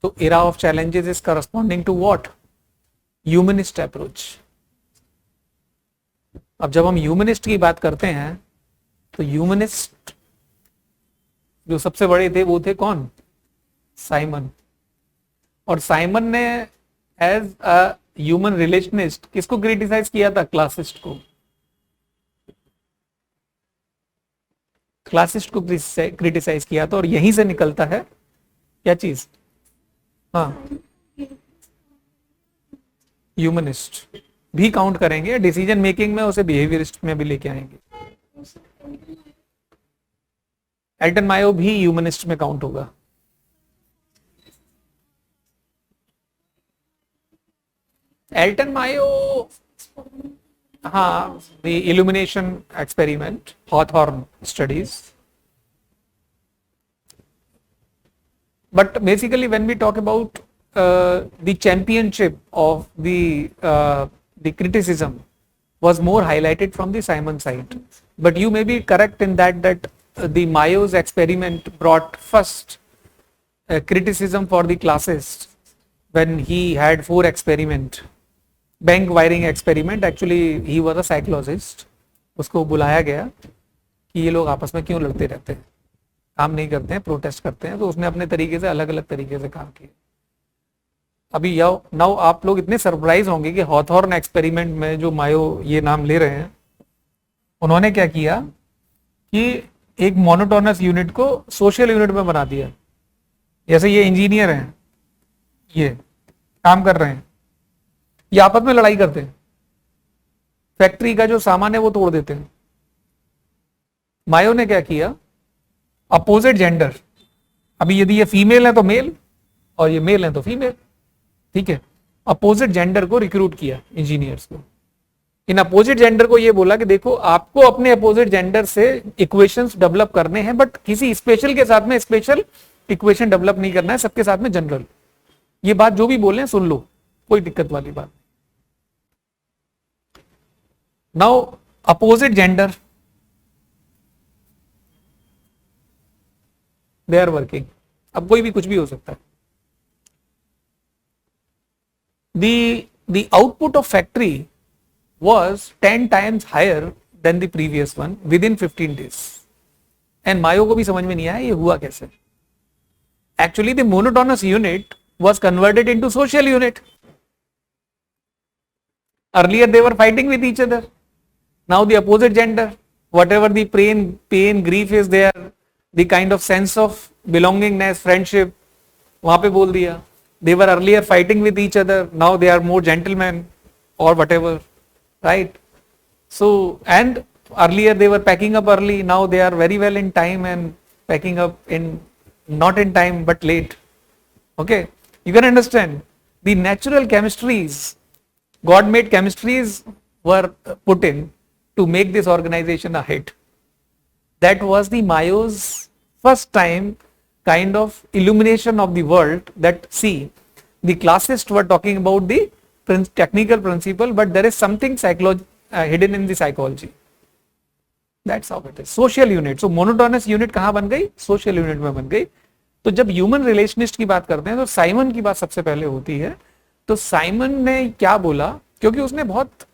तो era of challenges is corresponding to what? Humanist approach. अब जब हम ह्यूमनिस्ट की बात करते हैं तो ह्यूमनिस्ट जो सबसे बड़े थे वो थे कौन? साइमन. और साइमन ने एज अ ह्यूमन रिलेशनिस्ट किसको क्रिटिसाइज किया था? क्लासिस्ट को. क्लासिस्ट को क्रिटिसाइज किया था. और यहीं से निकलता है क्या चीज? हाँ, ह्यूमनिस्ट भी काउंट करेंगे. डिसीजन मेकिंग में उसे बिहेवियरिस्ट में भी लेके आएंगे. एल्टन मायो भी ह्यूमनिस्ट में काउंट होगा. एल्टन मायो, हाँ, the illumination experiment, Hawthorne studies. But basically when we talk about the championship of the criticism was more highlighted from the Simon side. But you may be correct in that the Mayo's experiment brought first criticism for the classist when he had 4 experiment. Bank wiring experiment, actually he was a psychologist. उसको बुलाया गया कि ये लोग आपस में क्यों लड़ते रहते हैं, काम नहीं करते हैं, प्रोटेस्ट करते हैं. तो उसने अपने तरीके से अलग अलग तरीके से काम किया. अभी नाउ आप लोग इतने सरप्राइज होंगे कि हॉथॉर्न एक्सपेरिमेंट में जो मायो ये नाम ले रहे हैं, उन्होंने क्या किया कि एक मोनोटोनस यूनिट को सोशल यूनिट में बना दिया. जैसे ये इंजीनियर हैं, ये काम कर रहे हैं, ये आपस में लड़ाई करते हैं, फैक्ट्री का जो सामान है वो तोड़ देते हैं. मायो ने क्या किया? अपोजिट जेंडर, अभी यदि ये फीमेल है तो मेल और ये मेल है तो फीमेल, ठीक है, अपोजिट जेंडर को रिक्रूट किया, इंजीनियर्स को. इन अपोजिट जेंडर को ये बोला कि देखो आपको अपने अपोजिट जेंडर से इक्वेशंस डेवलप करने हैं, बट किसी स्पेशल के साथ में स्पेशल इक्वेशन डेवलप नहीं करना है, सबके साथ में जनरल. ये बात जो भी बोले सुन लो, कोई दिक्कत वाली बात. Now opposite gender they are working. अब कोई भी कुछ भी हो सकता है. the output of factory was 10 times higher than the previous one within 15 days. And मायो को भी समझ में नहीं आया ये हुआ कैसे. Actually, the monotonous unit was converted into social unit. Earlier, they were fighting with each other. Now, the opposite gender, whatever the pain, grief is there, the kind of sense of belongingness, friendship, वहाँ पे बोल दिया. They were earlier fighting with each other. Now they are more gentlemen or whatever, right? So, and earlier they were packing up early. Now they are very well in time and packing up in not in time but late. Okay, you can understand the natural chemistries, God-made chemistries were put in to make this organization a hit. That was the Mayo's first time kind of illumination of the world that see, the classists were talking about the technical principle, but there is something hidden in the psychology. That's how it is. Social unit. So monotonous unit कहाँ बन गई? Social unit में बन गई. तो जब human रिलेशनिस्ट की बात करते हैं तो साइमन की बात सबसे पहले होती है. तो साइमन ने क्या बोला, क्योंकि उसने बहुत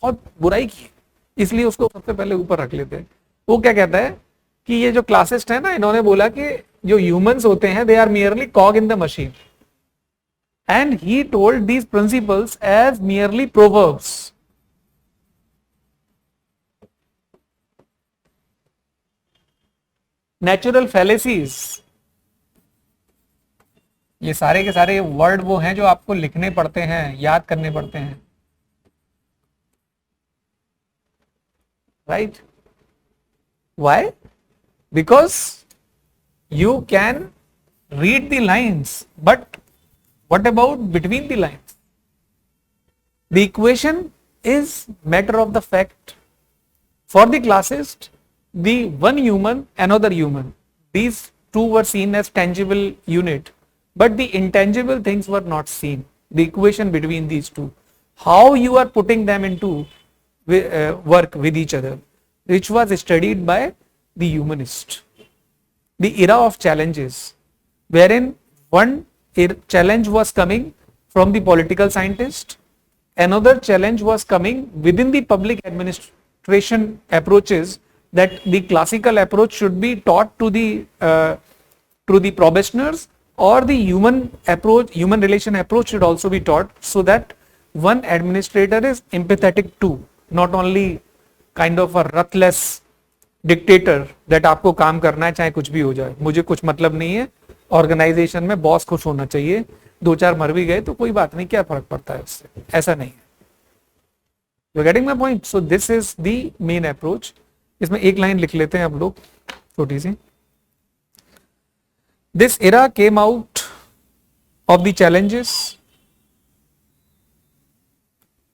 बहुत बुराई की इसलिए उसको सबसे पहले ऊपर रख लेते हैं. वो क्या कहता है कि ये जो क्लासिस्ट है ना, इन्होंने बोला कि जो ह्यूमंस होते हैं they are merely cog in the machine, and he told these principles as merely proverbs. Natural fallacies, ये सारे के सारे वर्ड वो हैं जो आपको लिखने पड़ते हैं, याद करने पड़ते हैं, right? Why? Because you can read the lines, but what about between the lines? The equation is matter of the fact. For the classist, the one human, another human, these two were seen as tangible unit, but the intangible things were not seen. The equation between these two, how you are putting them into work with each other, which was studied by the humanist. The era of challenges, wherein one challenge was coming from the political scientist, another challenge was coming within the public administration approaches, that the classical approach should be taught to the probationers, or the human approach, human relation approach should also be taught, so that one administrator is empathetic too, not only kind of a ruthless dictator that आपको काम करना है चाहे कुछ भी हो जाए, मुझे कुछ मतलब नहीं है, ऑर्गेनाइजेशन में बॉस खुश होना चाहिए, दो चार मर भी गए तो कोई बात नहीं, क्या फर्क पड़ता है उससे, ऐसा नहीं है. You are getting my point? So this is the main approach. इसमें एक लाइन लिख लेते हैं अब लोग छोटी सी. This era came out of the challenges,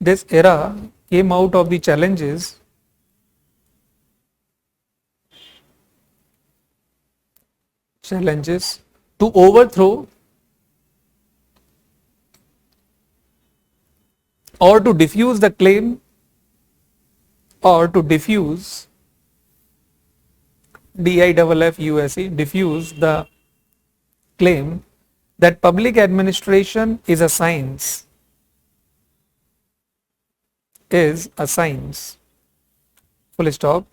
this era came out of the challenges to overthrow or to diffuse the claim, or to diffuse, D-I-F-F-U-S-E, diffuse the claim that public administration is a science, full stop.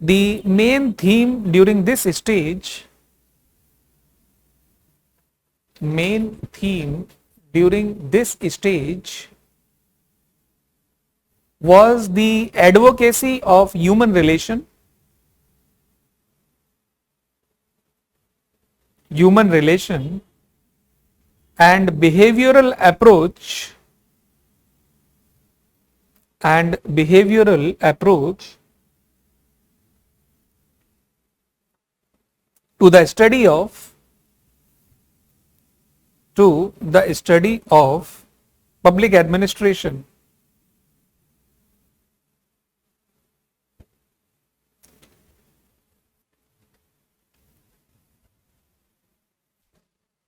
The main theme during this stage, was the advocacy of human relation, and behavioral approach to the study of public administration.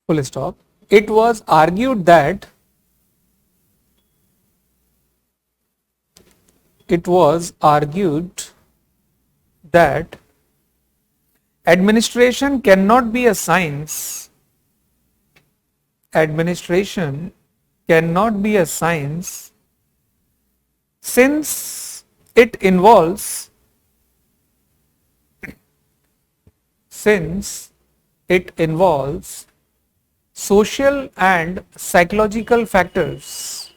Full stop. It was argued that administration cannot be a science. Administration cannot be a science, since it involves since it involves social and psychological factors,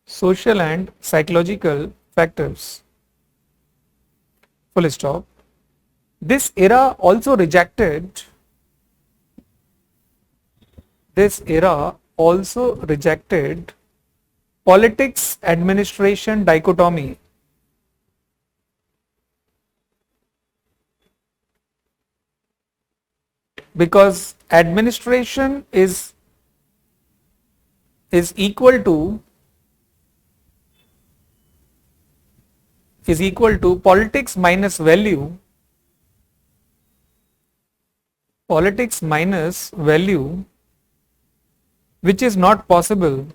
social and psychological factors, full stop. This era also rejected politics administration dichotomy, because administration is equal to politics minus value, which is not possible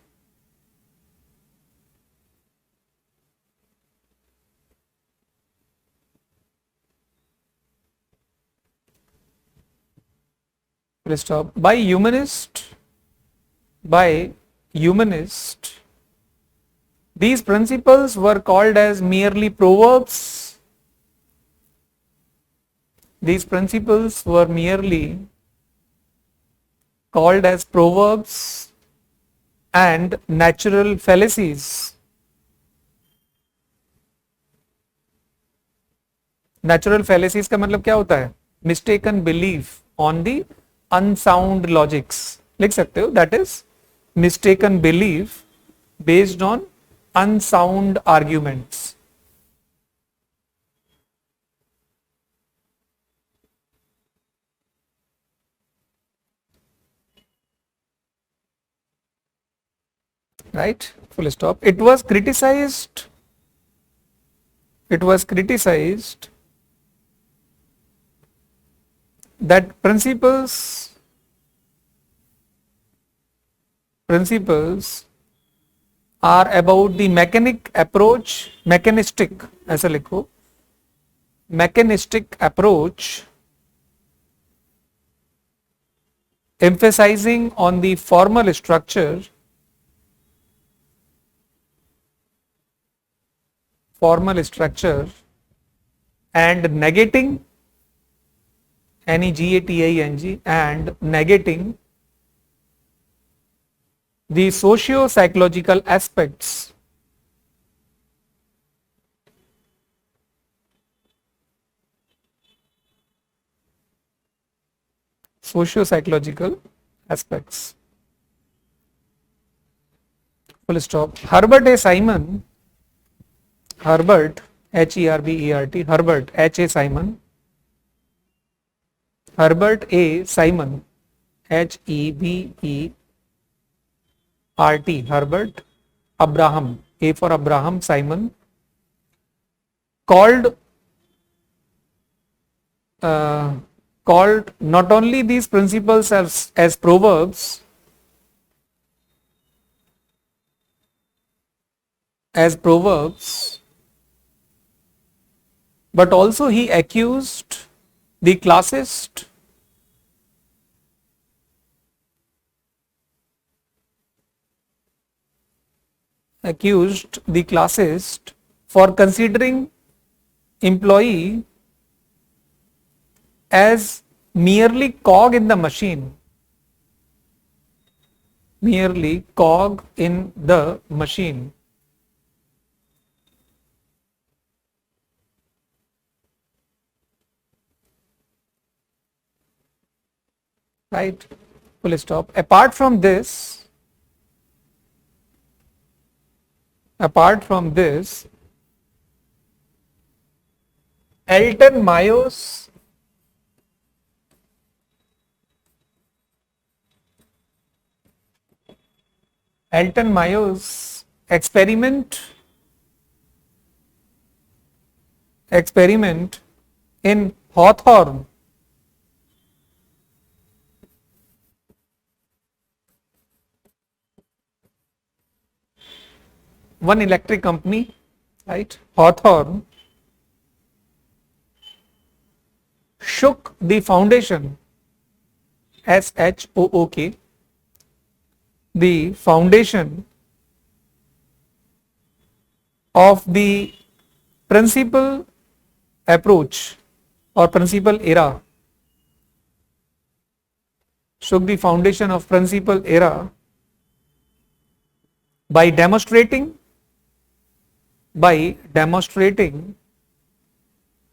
by humanist. These principles were called as merely proverbs. These principles were merely called as proverbs and natural fallacies. Natural fallacies का मतलब क्या होता है? Mistaken belief on the unsound logics. लिख सकते हो, that is mistaken belief based on unsound arguments. Right? Full stop. It was criticized that principles are about the mechanistic ऐसा लिखो, mechanistic approach, emphasizing on the formal structure and negating negating and negating the socio-psychological aspects. Socio-psychological aspects. Full stop. Herbert A. Simon, Herbert, H-E-R-B-E-R-T, Herbert H. A. Simon, Herbert A. Simon, H-E-B-E-R-T, Herbert Abraham, A for Abraham, Simon, called not only these principles as proverbs, but also he accused the classist for considering employee as merely cog in the machine. Right? Full stop. Apart from this, Elton Mayo's experiment in Hawthorne one electric company, right? Hawthorne shook the foundation, SHOOK, the foundation of the principal approach or principal era shook the foundation of principal era by demonstrating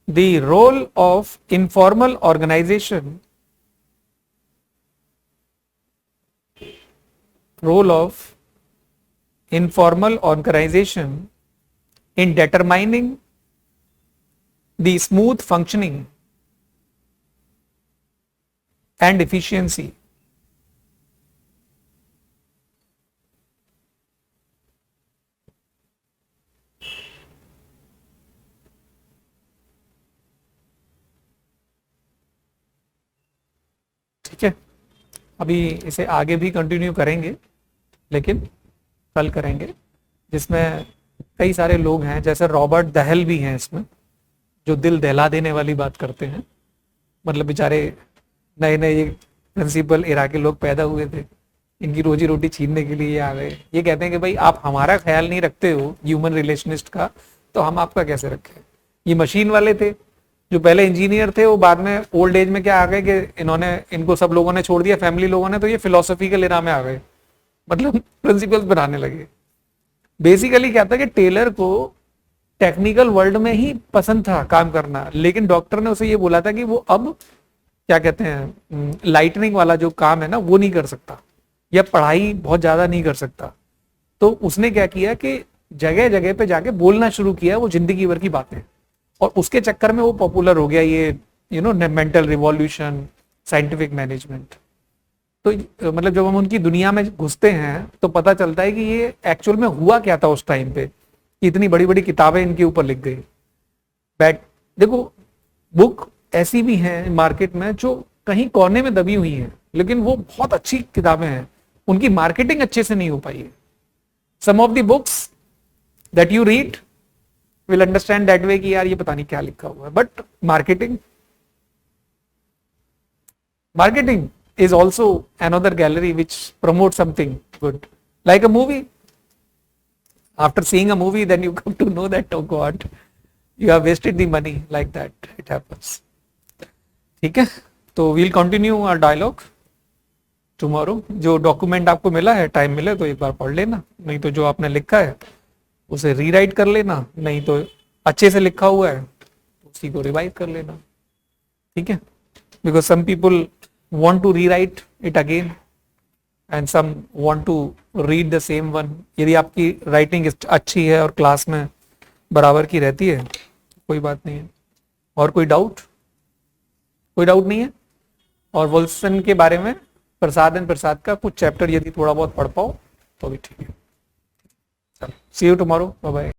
the role of informal organization in determining the smooth functioning and efficiency ठीक है। अभी इसे आगे भी continue करेंगे लेकिन कल करेंगे, जिसमें कई सारे लोग हैं, जैसे रॉबर्ट दहल भी हैं इसमें, जो दिल दहला देने वाली बात करते हैं। मतलब बेचारे नए नए ये प्रिंसिपल एरा के लोग पैदा हुए थे, इनकी रोजी रोटी छीनने के लिए ये आ गए। ये कहते हैं कि भाई आप हमारा ख्याल नहीं रखते हो ह्यूमन रिलेशनिस्ट का, तो हम आपका कैसे रखें। ये मशीन वाले थे जो पहले इंजीनियर थे, वो बाद में ओल्ड एज में क्या आ गए कि इनको सब लोगों ने छोड़ दिया, फैमिली लोगों ने, तो ये फिलोसफिकल एरा में आ गए, मतलब प्रिंसिपल्स बनाने लगे। बेसिकली क्या था कि टेलर को टेक्निकल वर्ल्ड में ही पसंद था काम करना, लेकिन डॉक्टर ने उसे ये बोला था कि वो अब क्या कहते हैं लाइटनिंग वाला जो काम है ना वो नहीं कर सकता, या पढ़ाई बहुत ज्यादा नहीं कर सकता। तो उसने क्या किया कि जगह जगह पे जाके बोलना शुरू किया वो जिंदगी भर की बातें, और उसके चक्कर में वो पॉपुलर हो गया, ये मेंटल रिवॉल्यूशन, साइंटिफिक मैनेजमेंट। तो मतलब जब हम उनकी दुनिया में घुसते हैं तो पता चलता है कि ये एक्चुअल में हुआ क्या था उस टाइम पे, इतनी बड़ी बड़ी किताबें इनके ऊपर लिख गई। देखो बुक ऐसी भी हैं मार्केट में जो कहीं कोने में दबी हुई हैं, लेकिन वो बहुत अच्छी किताबें हैं, उनकी मार्केटिंग अच्छे से नहीं हो पाई है। Some of the books that you read will understand that way कि यार ये पता नहीं क्या लिखा हुआ है, but marketing is also another gallery which promotes something good, like a movie. After seeing a movie, then you come to know that oh god, you have wasted the money, like that it happens. ठीक है, तो we'll continue our dialogue tomorrow. जो document आपको मिला है, time मिले तो एक बार पढ़ लेना, नहीं तो जो आपने लिखा है उसे रीराइट कर लेना, नहीं तो अच्छे से लिखा हुआ है उसी को रिवाइज कर लेना, ठीक है। Because some people want to rewrite it again and some want to read the same one. यदि आपकी राइटिंग अच्छी है और क्लास में बराबर की रहती है कोई बात नहीं है। और कोई डाउट नहीं है। और वुल्सन के बारे में प्रसाद का कुछ चैप्टर यदि थोड़ा बहुत पढ़ पाओ तो भी ठीक है। सी यू टुमारो, बाय बाय।